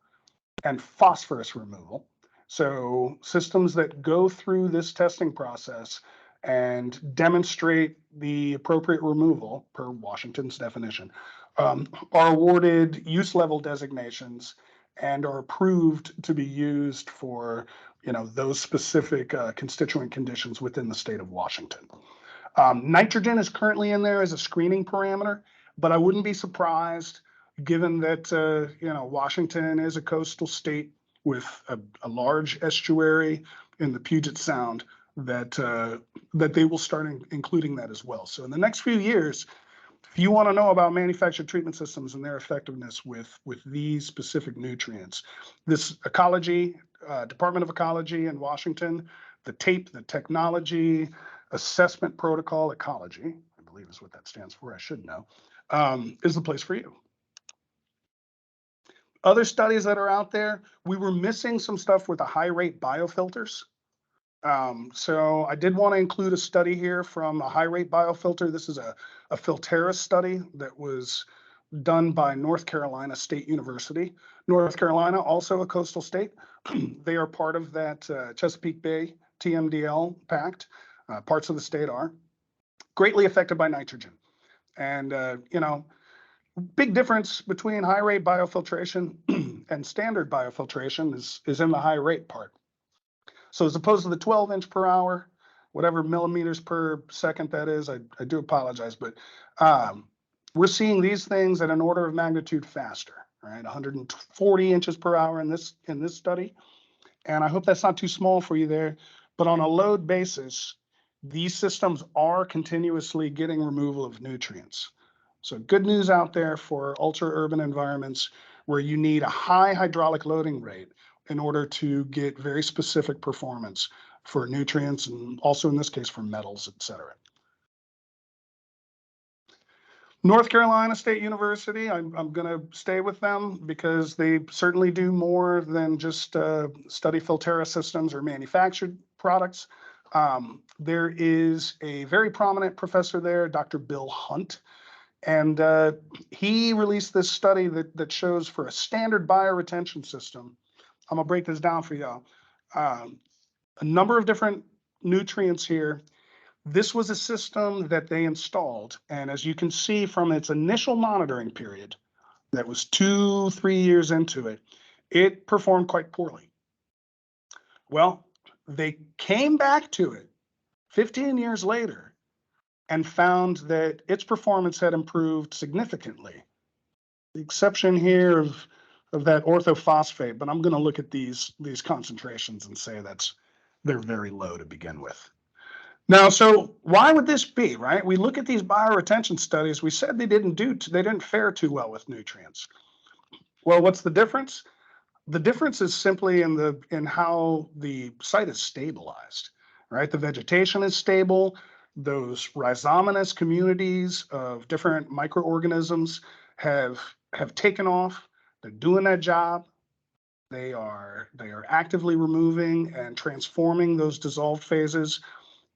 and phosphorus removal. So systems that go through this testing process and demonstrate the appropriate removal per Washington's definition are awarded use level designations and are approved to be used for those specific constituent conditions within the state of Washington. Nitrogen is currently in there as a screening parameter, but I wouldn't be surprised given that Washington is a coastal state with a large estuary in the Puget Sound, that they will start including that as well. So in the next few years, if you want to know about manufactured treatment systems and their effectiveness with these specific nutrients, this ecology, Department of Ecology in Washington, the TAPE, the Technology Assessment Protocol Ecology, I believe is what that stands for, I should know, is the place for you. Other studies that are out there, we were missing some stuff with the high rate biofilters. So I did want to include a study here from a high rate biofilter. This is a Filterra study that was done by North Carolina State University. North Carolina, also a coastal state. They are part of that Chesapeake Bay TMDL Pact. Parts of the state are greatly affected by nitrogen. And, big difference between high rate biofiltration and standard biofiltration is in the high rate part. So as opposed to the 12-inch per hour, whatever millimeters per second that is, I do apologize, but we're seeing these things at an order of magnitude faster, right? 140 inches per hour in this study. And I hope that's not too small for you there, but on a load basis, these systems are continuously getting removal of nutrients. So good news out there for ultra-urban environments where you need a high hydraulic loading rate in order to get very specific performance for nutrients and also in this case for metals, et cetera. North Carolina State University, I'm going to stay with them because they certainly do more than just study Filterra systems or manufactured products. There is a very prominent professor there, Dr. Bill Hunt, and he released this study that shows for a standard bioretention system, I'm gonna break this down for y'all, a number of different nutrients here. This was a system that they installed, and as you can see from its initial monitoring period, that was 2-3 years into it, it performed quite poorly. Well, they came back to it 15 years later and found that its performance had improved significantly. The exception here of that orthophosphate, but I'm going to look at these concentrations and say they're very low to begin with. Now, so why would this be, right? We look at these bioretention studies. We said they didn't fare too well with nutrients. Well, what's the difference? The difference is simply in how the site is stabilized, right? The vegetation is stable. Those rhizomatous communities of different microorganisms have taken off. They're doing that job. They are actively removing and transforming those dissolved phases.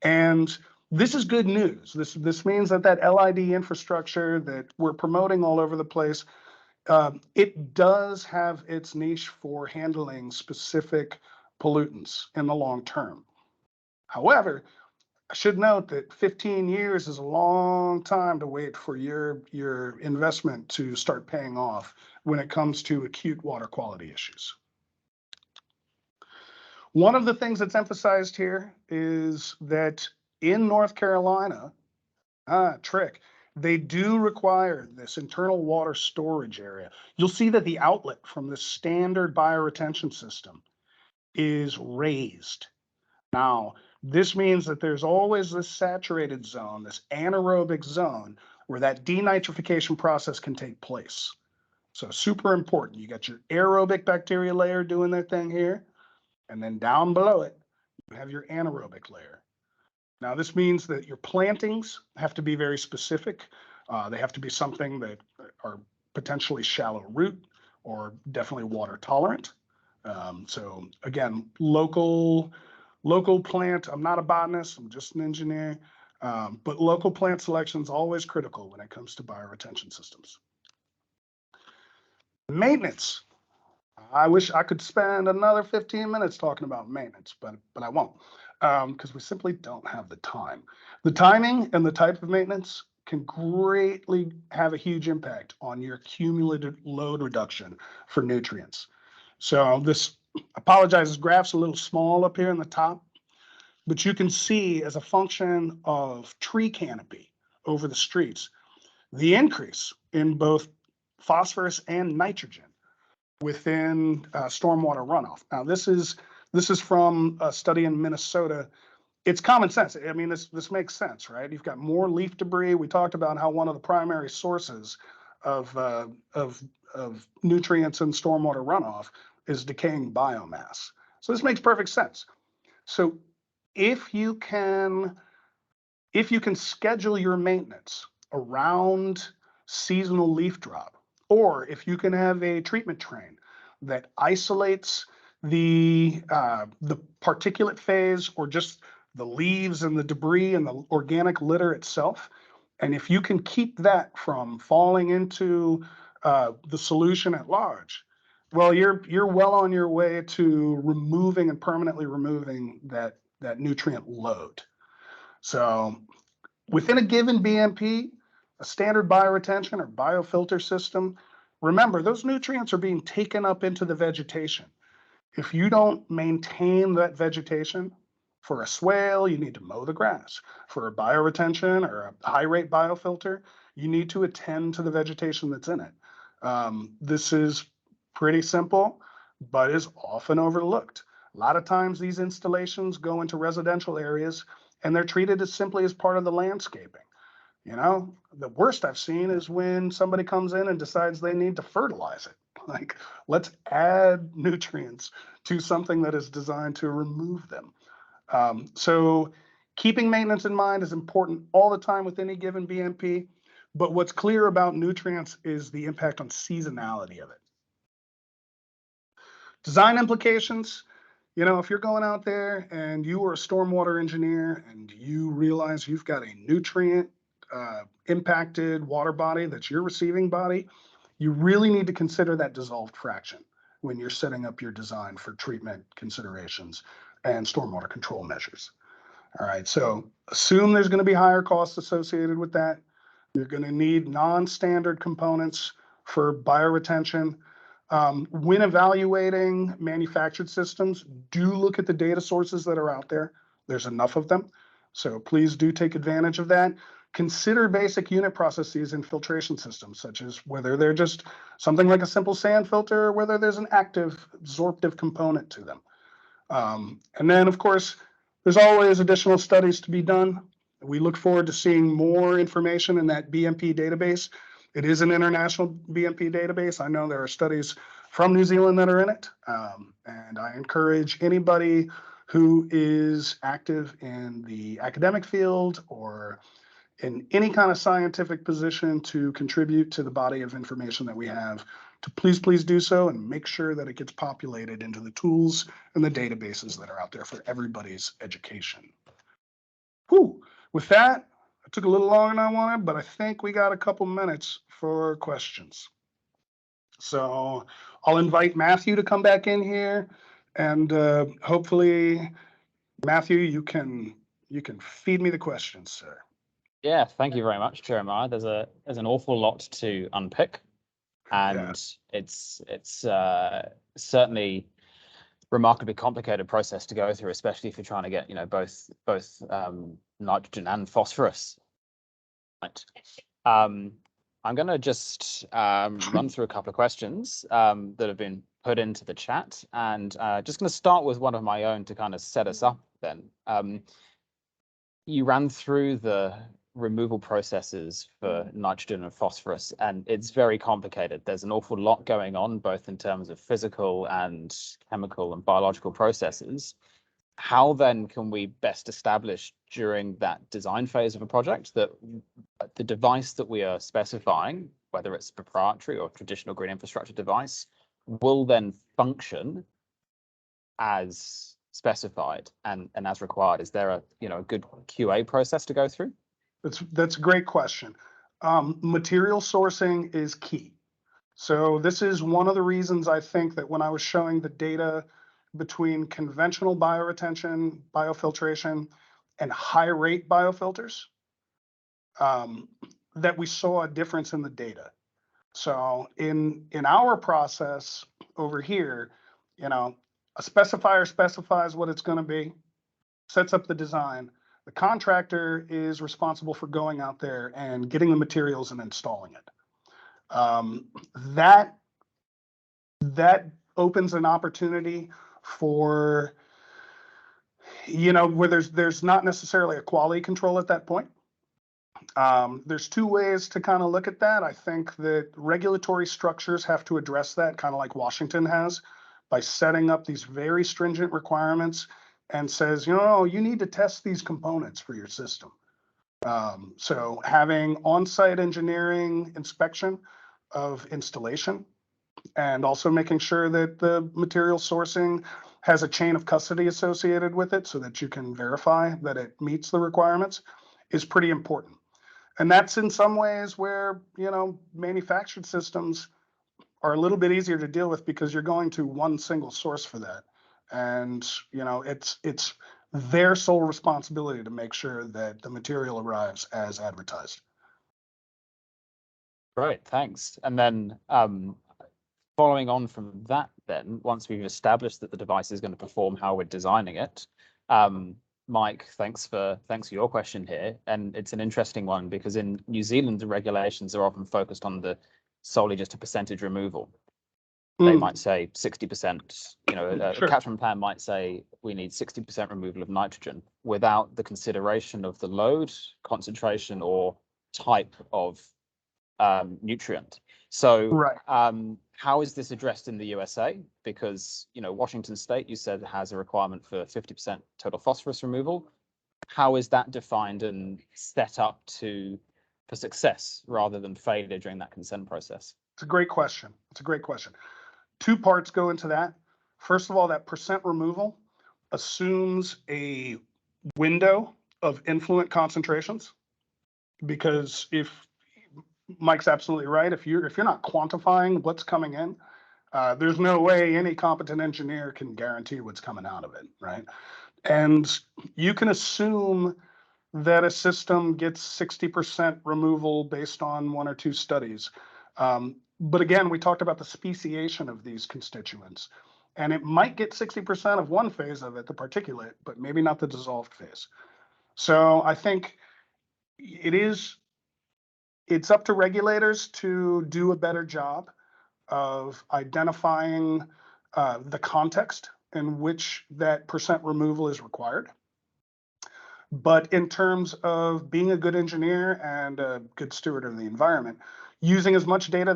And this is good news. This means that LID infrastructure that we're promoting all over the place It does have its niche for handling specific pollutants in the long term. However, I should note that 15 years is a long time to wait for your investment to start paying off when it comes to acute water quality issues. One of the things that's emphasized here is that in North Carolina, trick, they do require this internal water storage area. You'll see that the outlet from the standard bioretention system is raised. Now, this means that there's always this saturated zone, this anaerobic zone, where that denitrification process can take place. So super important. You got your aerobic bacteria layer doing their thing here, and then down below it, you have your anaerobic layer. Now, this means that your plantings have to be very specific. They have to be something that are potentially shallow root or definitely water tolerant. So again, local plant. I'm not a botanist. I'm just an engineer. But local plant selection is always critical when it comes to bioretention systems. Maintenance. I wish I could spend another 15 minutes talking about maintenance, but I won't, because we simply don't have the time. The timing and the type of maintenance can greatly have a huge impact on your cumulative load reduction for nutrients. So this, apologize, this graph's a little small up here in the top, but you can see as a function of tree canopy over the streets, the increase in both phosphorus and nitrogen within stormwater runoff. Now, this is from a study in Minnesota. It's common sense. I mean, this makes sense, right? You've got more leaf debris. We talked about how one of the primary sources of nutrients in stormwater runoff is decaying biomass. So this makes perfect sense. So if you can schedule your maintenance around seasonal leaf drop, or if you can have a treatment train that isolates the particulate phase or just the leaves and the debris and the organic litter itself, and if you can keep that from falling into the solution at large, well, you're well on your way to removing and permanently removing that nutrient load. So within a given BMP, a standard bioretention or biofilter system, remember those nutrients are being taken up into the vegetation. If you don't maintain that vegetation, for a swale, you need to mow the grass. For a bioretention or a high rate biofilter, you need to attend to the vegetation that's in it. This is pretty simple, but is often overlooked. A lot of times these installations go into residential areas and they're treated as simply as part of the landscaping. You know, the worst I've seen is when somebody comes in and decides they need to fertilize it. Like, let's add nutrients to something that is designed to remove them. So keeping maintenance in mind is important all the time with any given BMP. But what's clear about nutrients is the impact on seasonality of it. Design implications. You know, if you're going out there and you are a stormwater engineer and you realize you've got a nutrient impacted water body that's your receiving body, you really need to consider that dissolved fraction when you're setting up your design for treatment considerations and stormwater control measures. All right, so assume there's going to be higher costs associated with that. You're going to need non-standard components for bioretention. When evaluating manufactured systems, do look at the data sources that are out there. There's enough of them, so please do take advantage of that. Consider basic unit processes in filtration systems, such as whether they're just something like a simple sand filter or whether there's an active absorptive component to them. And then, of course, there's always additional studies to be done. We look forward to seeing more information in that BMP database. It is an international BMP database. I know there are studies from New Zealand that are in it. And I encourage anybody who is active in the academic field or in any kind of scientific position to contribute to the body of information that we have, to please do so and make sure that it gets populated into the tools and the databases that are out there for everybody's education. Whew. With that, it took a little longer than I wanted, but I think we got a couple minutes for questions. So I'll invite Matthew to come back in here, and hopefully, Matthew, you can feed me the questions, sir. Yeah, thank you very much, Jeremiah. There's an awful lot to unpick, and it's certainly remarkably complicated process to go through, especially if you're trying to get both nitrogen and phosphorus. Right. I'm going to just run through a couple of questions that have been put into the chat, and just going to start with one of my own to kind of set us up then. You ran through the removal processes for nitrogen and phosphorus, and it's very complicated. There's an awful lot going on, both in terms of physical and chemical and biological processes. How then can we best establish during that design phase of a project that the device that we are specifying, whether it's proprietary or traditional green infrastructure device, will then function as specified and as required? Is there a good QA process to go through? That's a great question. Material sourcing is key. So this is one of the reasons I think that when I was showing the data between conventional bioretention, biofiltration, and high rate biofilters, that we saw a difference in the data. So in our process over here, a specifier specifies what it's going to be, sets up the design. The contractor is responsible for going out there and getting the materials and installing it. That opens an opportunity for, where there's not necessarily a quality control at that point. There's two ways to kind of look at that. I think that regulatory structures have to address that, kind of like Washington has, by setting up these very stringent requirements and says, you need to test these components for your system. So having on-site engineering inspection of installation, and also making sure that the material sourcing has a chain of custody associated with it so that you can verify that it meets the requirements, is pretty important. And that's in some ways where, manufactured systems are a little bit easier to deal with because you're going to one single source for that. And, it's their sole responsibility to make sure that the material arrives as advertised. Great, thanks. And then following on from that, then, once we've established that the device is going to perform how we're designing it, Mike, thanks for your question here. And it's an interesting one because in New Zealand, the regulations are often focused on solely just a percentage removal. They might say 60%, Sure. A catchment plan might say we need 60% removal of nitrogen without the consideration of the load, concentration, or type of nutrient. So right. How is this addressed in the USA? Because Washington State, you said, has a requirement for 50% total phosphorus removal. How is that defined and set up for success rather than failure during that consent process? It's a great question. Two parts go into that. First of all, that percent removal assumes a window of influent concentrations, because if Mike's absolutely right, if you're not quantifying what's coming in, there's no way any competent engineer can guarantee what's coming out of it, right? And you can assume that a system gets 60% removal based on one or two studies. But again, we talked about the speciation of these constituents, and it might get 60% of one phase of it, the particulate, but maybe not the dissolved phase. So I think it's up to regulators to do a better job of identifying the context in which that percent removal is required. But in terms of being a good engineer and a good steward of the environment, using as much data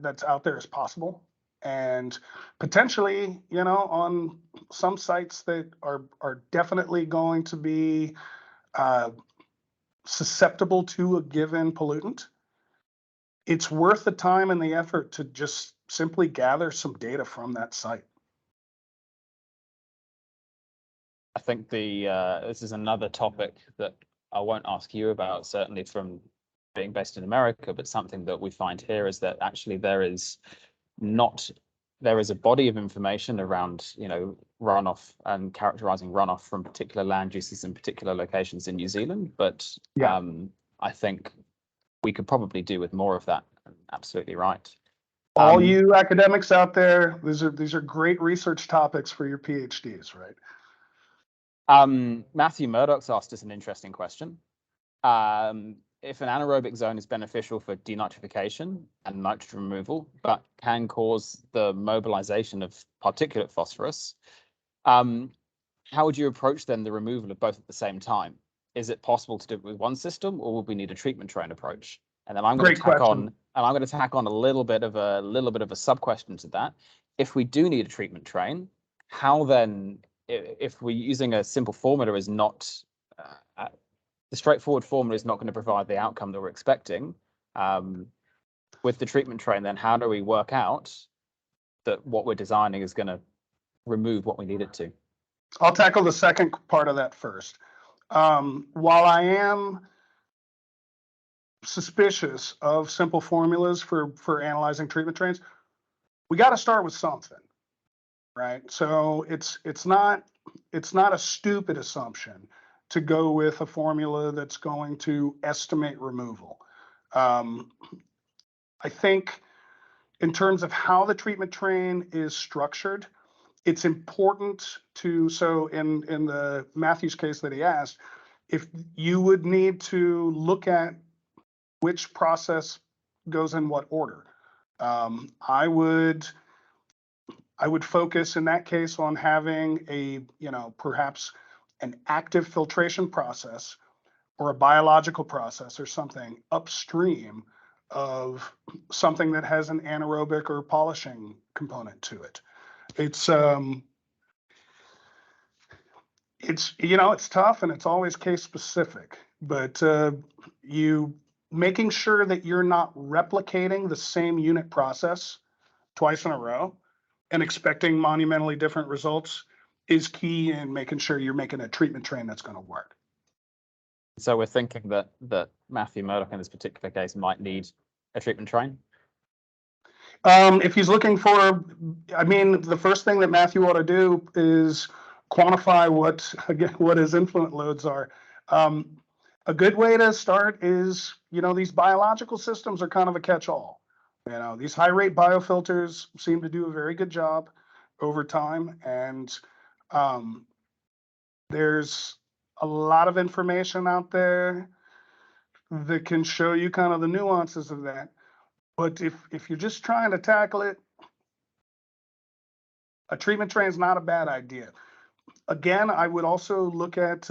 that's out there as possible, and potentially, on some sites that are definitely going to be susceptible to a given pollutant, it's worth the time and the effort to just simply gather some data from that site. I think this is another topic that I won't ask you about, certainly from being based in America, but something that we find here is that actually there is there is a body of information around, runoff and characterizing runoff from particular land uses in particular locations in New Zealand, but Yeah. I think we could probably do with more of that. Absolutely right. All you academics out there, these are great research topics for your PhDs, right? Matthew Murdoch's asked us an interesting question. If an anaerobic zone is beneficial for denitrification and nitrogen removal, but can cause the mobilization of particulate phosphorus, how would you approach then the removal of both at the same time? Is it possible to do it with one system, or would we need a treatment train approach? And then I'm going to tack on, a little bit of a sub question to that. If we do need a treatment train, how then, if we're using a simple formula, is not the straightforward formula is not going to provide the outcome that we're expecting. With the treatment train, then how do we work out that what we're designing is going to remove what we need it to? I'll tackle the second part of that first. While I am suspicious of simple formulas for analyzing treatment trains, we got to start with something, right? So it's not a stupid assumption to go with a formula that's going to estimate removal. I think in terms of how the treatment train is structured, it's important to, so in the Matthew's case that he asked, if you would need to look at which process goes in what order. I would focus in that case on having a, perhaps an active filtration process or a biological process or something upstream of something that has an anaerobic or polishing component to it. It's tough and it's always case specific, but you making sure that you're not replicating the same unit process twice in a row and expecting monumentally different results is key in making sure you're making a treatment train that's going to work. So we're thinking that Matthew Murdoch in this particular case might need a treatment train? If he's looking for, the first thing that Matthew ought to do is quantify what his influent loads are. A good way to start is, these biological systems are kind of a catch-all. These high-rate biofilters seem to do a very good job over time, and there's a lot of information out there that can show you kind of the nuances of that. But if you're just trying to tackle it, a treatment train is not a bad idea. Again, I would also look at,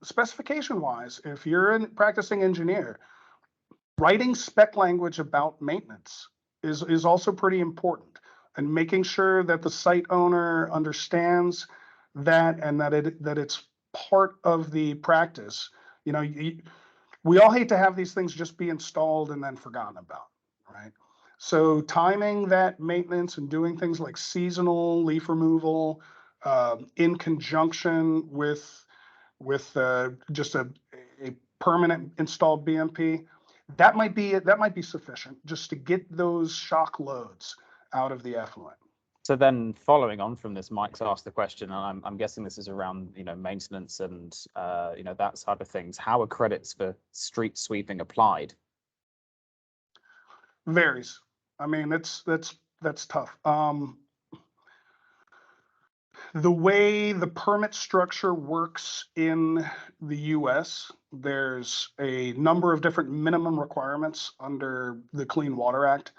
specification-wise, if you're a practicing engineer, writing spec language about maintenance is also pretty important, and making sure that the site owner understands that and that it's part of the practice. We all hate to have these things just be installed and then forgotten about, right? So timing that maintenance and doing things like seasonal leaf removal in conjunction with just a permanent installed BMP, that might be sufficient just to get those shock loads out of the effluent. So then, following on from this, Mike's asked the question, and I'm guessing this is around maintenance and that side of things. How are credits for street sweeping applied? Varies. That's tough. The way the permit structure works in the US, there's a number of different minimum requirements under the Clean Water Act,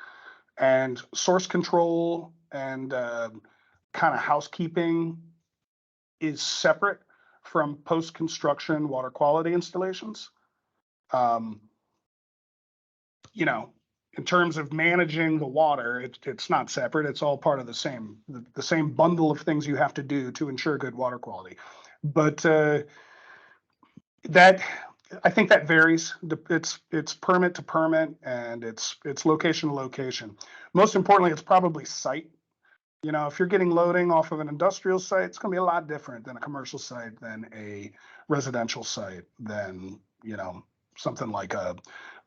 and source control and kind of housekeeping is separate from post-construction water quality installations. In terms of managing the water, it's not separate. It's all part of the same bundle of things you have to do to ensure good water quality. But I think that varies. It's permit to permit, and it's location to location. Most importantly, it's probably site. If you're getting loading off of an industrial site, it's going to be a lot different than a commercial site, than a residential site, than something like a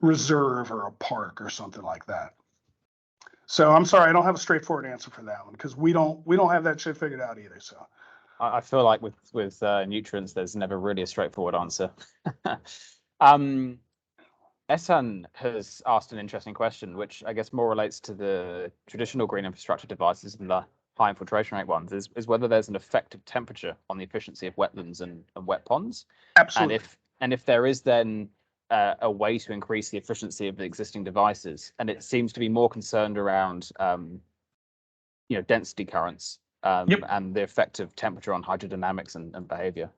reserve or a park or something like that. So I'm sorry, I don't have a straightforward answer for that one because we don't have that shit figured out either. So I feel like with nutrients, there's never really a straightforward answer. Esan has asked an interesting question, which I guess more relates to the traditional green infrastructure devices and the high infiltration rate ones, is whether there's an effective temperature on the efficiency of wetlands and wet ponds. absolutely. And if there is then a way to increase the efficiency of the existing devices, and it seems to be more concerned around density currents Yep. and the effect of temperature on hydrodynamics and behavior.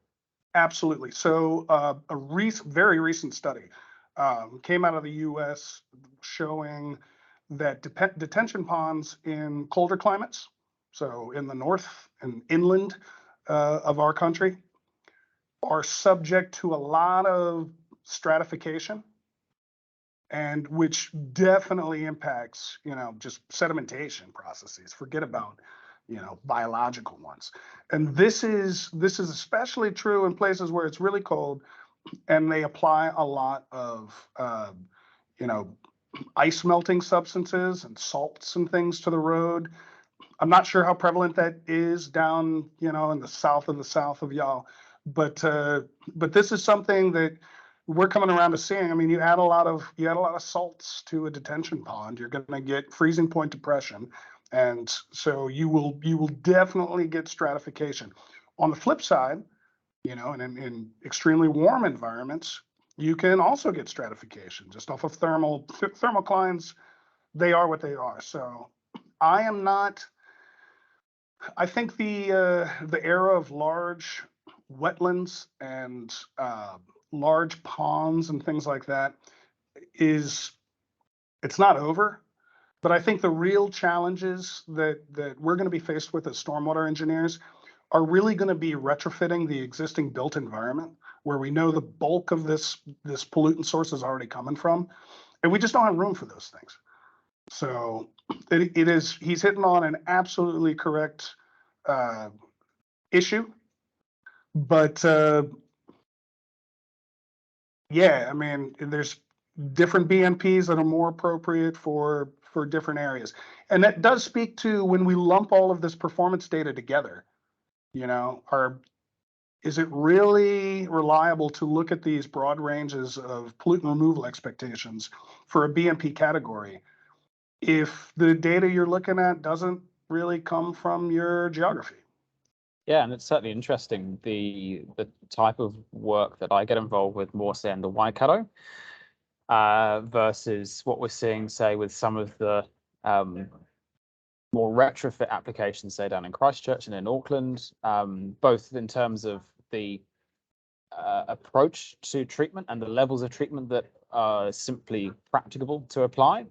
Absolutely. So very recent study came out of the U.S. showing that detention ponds in colder climates, so in the north and inland of our country, are subject to a lot of stratification, and which definitely impacts, just sedimentation processes. Forget about, biological ones. And this is especially true in places where it's really cold, and they apply a lot of, ice melting substances and salts and things to the road. I'm not sure how prevalent that is down, in the south of y'all, but this is something that we're coming around to seeing. I mean, you add a lot of salts to a detention pond, you're going to get freezing point depression, and so you will definitely get stratification. On the flip side, and in extremely warm environments, you can also get stratification just off of thermoclines. They are what they are. So I am not. I think the era of large wetlands and large ponds and things like that it's not over. But I think the real challenges that we're going to be faced with as stormwater engineers are really going to be retrofitting the existing built environment where we know the bulk of this pollutant source is already coming from, and we just don't have room for those things. So he's hitting on an absolutely correct issue, but yeah, I mean, there's different BMPs that are more appropriate for different areas, and that does speak to when we lump all of this performance data together. Is it really reliable to look at these broad ranges of pollutant removal expectations for a BMP category if the data you're looking at doesn't really come from your geography? Yeah, and it's certainly interesting the type of work that I get involved with, more say in the Waikato, versus what we're seeing, say, with some of the more retrofit applications, say down in Christchurch and in Auckland, both in terms of the approach to treatment and the levels of treatment that are simply practicable to apply.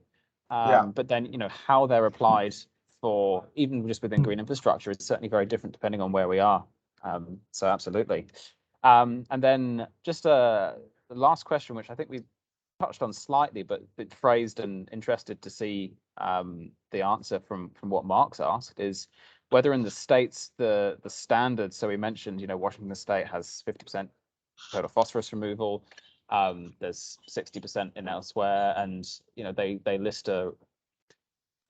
But then, how they're applied for even just within green infrastructure is certainly very different depending on where we are. So absolutely. And then just the last question, which I think we touched on slightly, but phrased and interested to see the answer from what Mark's asked, is whether in the States the standards. So we mentioned, Washington State has 50% total phosphorus removal. There's 60% in elsewhere, and they list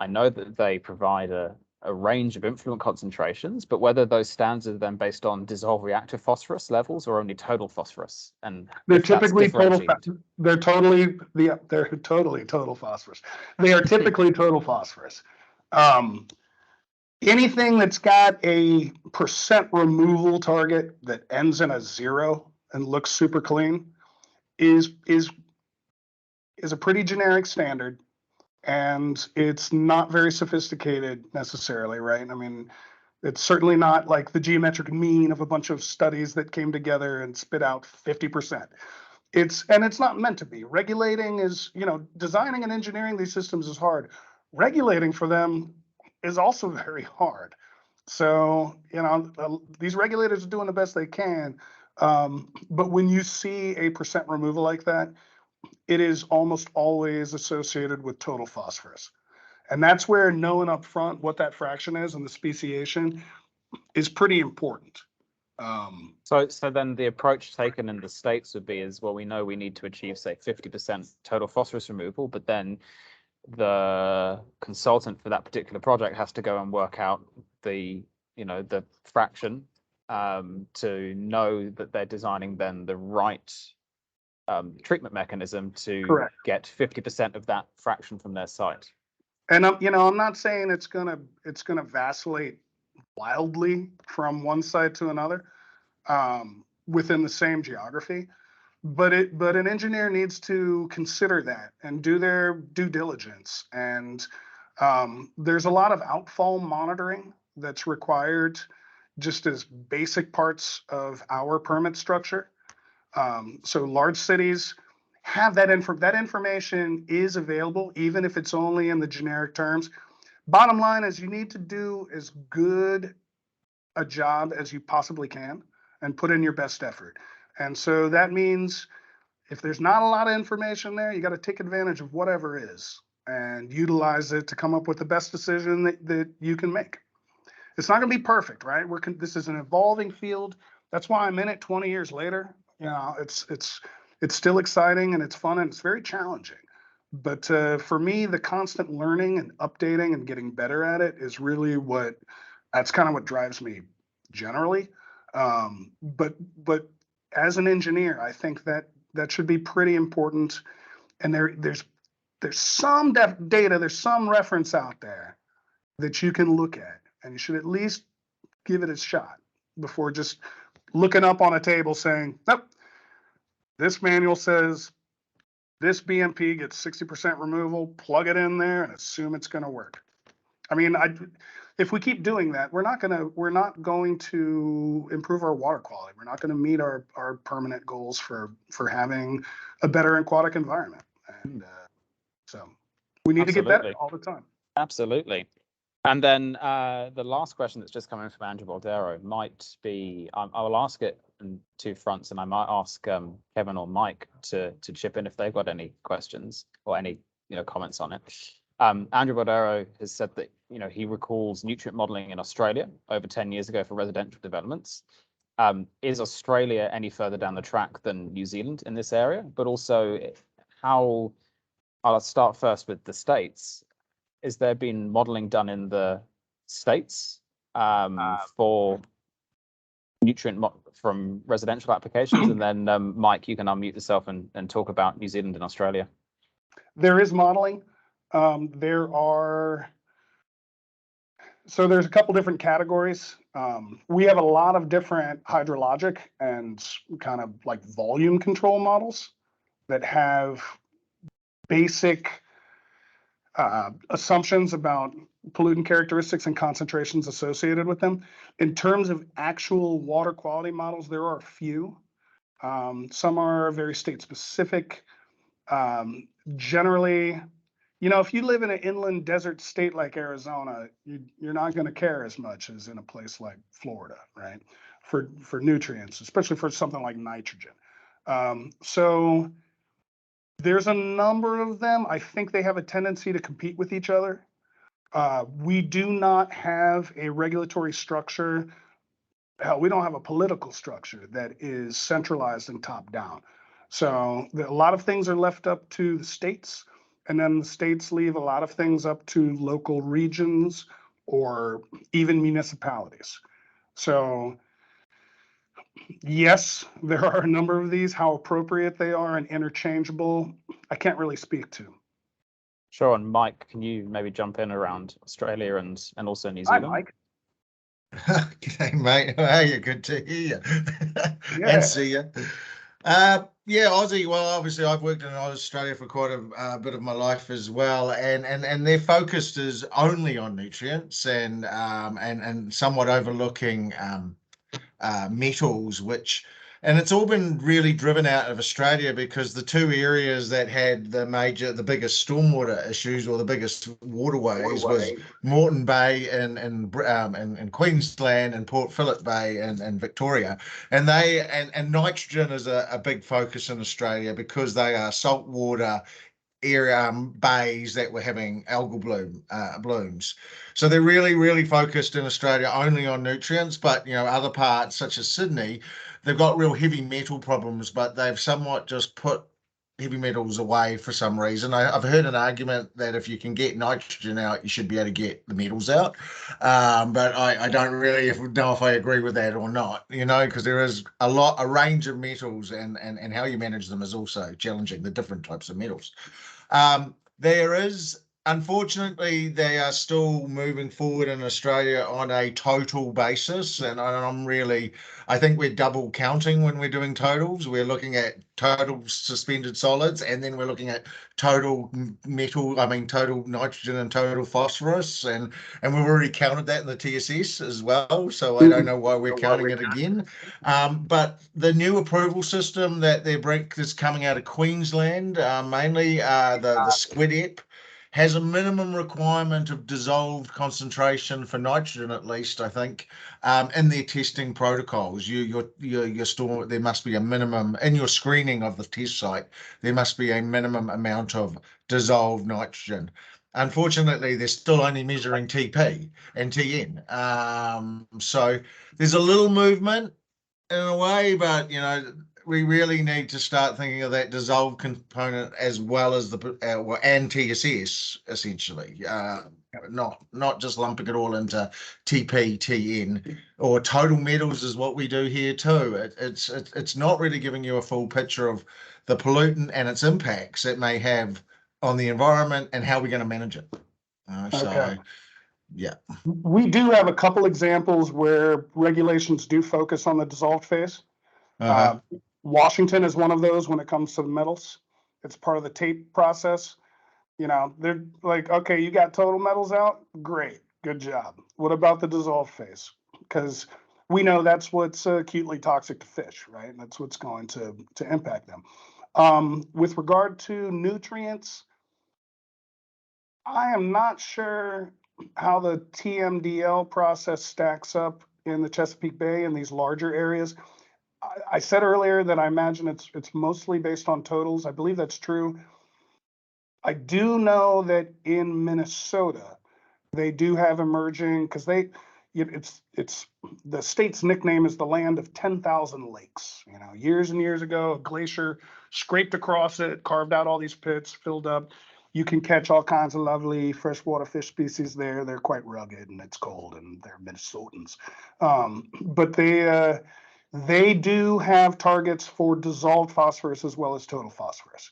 I know that they provide a range of influent concentrations, but whether those standards are then based on dissolved reactive phosphorus levels or only total phosphorus, and they're typically total. They're totally total phosphorus. They are typically total phosphorus. Anything that's got a percent removal target that ends in a 0 and looks super clean is a pretty generic standard, and it's not very sophisticated necessarily, right? I mean, it's certainly not like the geometric mean of a bunch of studies that came together and spit out 50%. It's not meant to be. Regulating is, designing and engineering these systems is hard. Regulating for them is also very hard. So, these regulators are doing the best they can. But when you see a percent removal like that, it is almost always associated with total phosphorus. And that's where knowing up front what that fraction is and the speciation is pretty important. So then the approach taken in the States would be, well, we know we need to achieve, say, 50% total phosphorus removal, but then the consultant for that particular project has to go and work out the the fraction to know that they're designing then the right treatment mechanism to Correct. get 50% of that fraction from their site. And I'm not saying it's gonna vacillate wildly from one site to another within the same geography, but an engineer needs to consider that and do their due diligence. And there's a lot of outfall monitoring that's required just as basic parts of our permit structure. So large cities have that information is available, even if it's only in the generic terms. Bottom line is you need to do as good a job as you possibly can and put in your best effort. And so that means if there's not a lot of information there, you got to take advantage of whatever is and utilize it to come up with the best decision that you can make. It's not going to be perfect, right? This is an evolving field. That's why I'm in it 20 years later. It's still exciting and it's fun and it's very challenging. But for me, the constant learning and updating and getting better at it is really that's kind of what drives me generally. But as an engineer, I think that should be pretty important. And there's some data, there's some reference out there that you can look at, and you should at least give it a shot before just looking up on a table saying, nope, this manual says this BMP gets 60% removal, plug it in there and assume it's going to work. I mean, if we keep doing that, we're not going to improve our water quality. We're not going to meet our permanent goals for having a better aquatic environment. And so we need to get better all the time. Absolutely. And then the last question that's just come in from Andrew Baldero might be, I will ask it on two fronts, and I might ask Kevin or Mike to chip in if they've got any questions or any comments on it. Andrew Baldero has said that he recalls nutrient modeling in Australia over 10 years ago for residential developments. Is Australia any further down the track than New Zealand in this area? But also, I'll start first with the States. Is there been modeling done in the States for nutrient from residential applications? And then Mike, you can unmute yourself and talk about New Zealand and Australia. There is modeling. There's a couple different categories. We have a lot of different hydrologic and kind of like volume control models that have basic assumptions about pollutant characteristics and concentrations associated with them. In terms of actual water quality models, there are a few. Some are very state specific. Generally, if you live in an inland desert state like Arizona, you're not going to care as much as in a place like Florida, right? For nutrients, especially for something like nitrogen. So there's a number of them. I think they have a tendency to compete with each other. We do not have a regulatory structure. Hell, we don't have a political structure that is centralized and top down. So a lot of things are left up to the states, and then the states leave a lot of things up to local regions or even municipalities. So yes, there are a number of these. How appropriate they are and interchangeable, I can't really speak to. Sure. And Mike, can you maybe jump in around Australia and also New Zealand? Hi, Mike. G'day, mate. How are you? Good to hear you and see you. Yeah, Aussie. Well, obviously, I've worked in Australia for quite a bit of my life as well, and their focus is only on nutrients and somewhat overlooking metals, and it's all been really driven out of Australia because the two areas that had the biggest stormwater issues or the biggest waterways was Moreton Bay and Queensland and Port Phillip Bay and Victoria, and nitrogen is a big focus in Australia because they are saltwater area bays that were having algal blooms. So they're really focused in Australia only on nutrients, but other parts such as Sydney, they've got real heavy metal problems, but they've somewhat just put heavy metals away for some reason. I've heard an argument that if you can get nitrogen out, you should be able to get the metals out. But I don't really know if I agree with that or not, you know, because there is a range of metals, and how you manage them is also challenging, the different types of metals. There is, unfortunately, they are still moving forward in Australia on a total basis, and I think we're double counting when we're doing totals. We're looking at total suspended solids, and then we're looking at total total nitrogen and total phosphorus, and we've already counted that in the TSS as well. So I don't know why we're counting it again. But the new approval system that that's coming out of Queensland, mainly the SQUID has a minimum requirement of dissolved concentration for nitrogen, at least, I think, in their testing protocols. Your store, there must be a minimum in your screening of the test site. There must be a minimum amount of dissolved nitrogen. Unfortunately, they're still only measuring TP and TN. So there's a little movement in a way, but you know, we really need to start thinking of that dissolved component as well as the and TSS essentially, not just lumping it all into TP, TN, or total metals is what we do here too. It's not really giving you a full picture of the pollutant and its impacts it may have on the environment and how we're going to manage it. So, yeah. We do have a couple examples where regulations do focus on the dissolved phase. Washington is one of those when it comes to the metals. It's part of the tape process. You know, they're like, okay, you got total metals out? Great, good job. What about the dissolved phase? Because we know that's what's acutely toxic to fish, right? That's what's going to impact them. With regard to nutrients, I am not sure how the TMDL process stacks up in the Chesapeake Bay in these larger areas. I said earlier that I imagine it's mostly based on totals. I believe that's true. I do know that in Minnesota, they do have emerging, because it's the state's nickname is the land of 10,000 lakes. You know, years and years ago, a glacier scraped across it, carved out all these pits, filled up. You can catch all kinds of lovely freshwater fish species there. They're quite rugged and it's cold, and they're Minnesotans. But they do have targets for dissolved phosphorus as well as total phosphorus.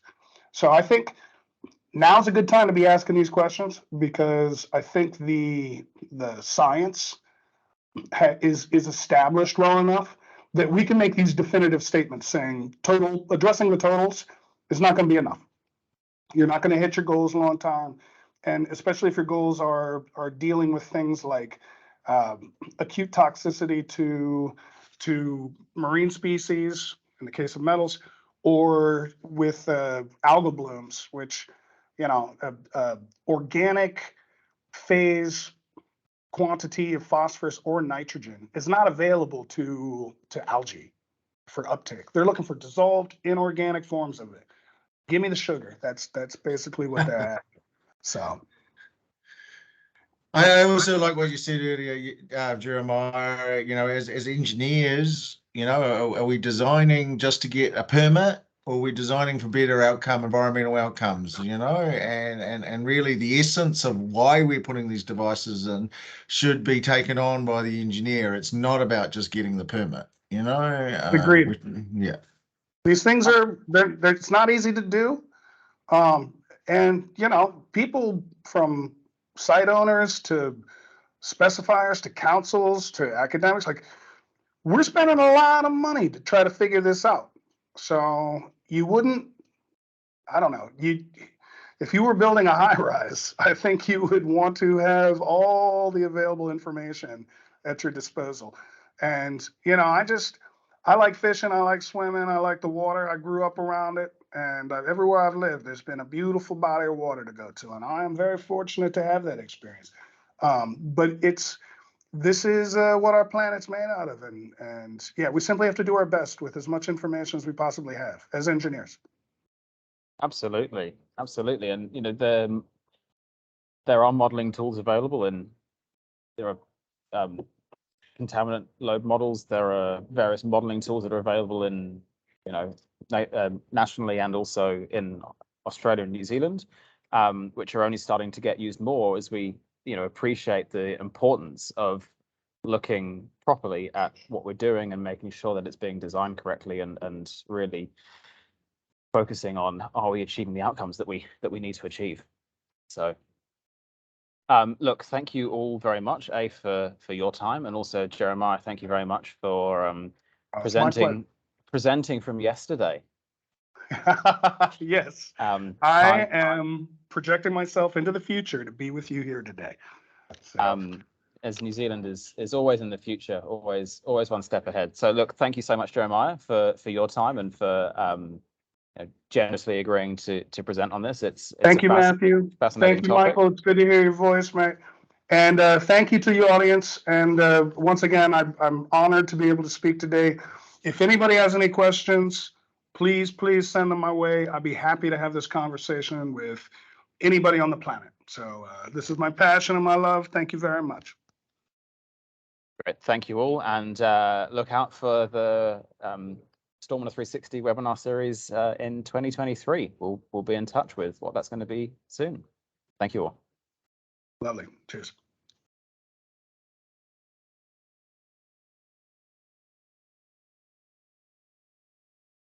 So I think now's a good time to be asking these questions, because I think the science is established well enough that we can make these definitive statements saying addressing the totals is not going to be enough. You're not going to hit your goals in a long time, and especially if your goals are dealing with things like acute toxicity to marine species in the case of metals, or with algal blooms, which, you know, organic phase quantity of phosphorus or nitrogen is not available to algae for uptake. They're looking for dissolved inorganic forms of it. Give me the sugar. That's basically what they're at. So I also like what you said earlier, Jeremiah. You know, as engineers, you know, are we designing just to get a permit, or are we designing for better environmental outcomes? You know, and really the essence of why we're putting these devices in should be taken on by the engineer. It's not about just getting the permit. You know, agreed. Yeah. These things it's not easy to do. And, you know, people from site owners to specifiers to councils to academics, like, we're spending a lot of money to try to figure this out. So you wouldn't, I don't know, if you were building a high rise, I think you would want to have all the available information at your disposal. And, you know, I like fishing, I like swimming, I like the water. I grew up around it, and everywhere I've lived, there's been a beautiful body of water to go to, and I am very fortunate to have that experience. But this is what our planet's made out of, and yeah, we simply have to do our best with as much information as we possibly have as engineers. Absolutely, and you know, there are modeling tools available, and there are contaminant load models. There are various modeling tools that are available in nationally and also in Australia and New Zealand, which are only starting to get used more as we appreciate the importance of looking properly at what we're doing and making sure that it's being designed correctly and really focusing on, are we achieving the outcomes that we need to achieve? So look, thank you all very much, for your time, and also Jeremiah, thank you very much for presenting from yesterday. Yes, I am projecting myself into the future to be with you here today. So. As New Zealand is always in the future, always one step ahead. So look, thank you so much, Jeremiah, for your time and for generously agreeing to present on this. It's thank you, Matthew. Fascinating thank you, topic. Michael. It's good to hear your voice, mate. And thank you to your audience. And once again, I'm honored to be able to speak today. If anybody has any questions, please send them my way. I'd be happy to have this conversation with anybody on the planet. So this is my passion and my love. Thank you very much. Great, thank you all, and look out for the Stormwater 360 webinar series in 2023. We'll be in touch with what that's going to be soon. Thank you all. Lovely. Cheers.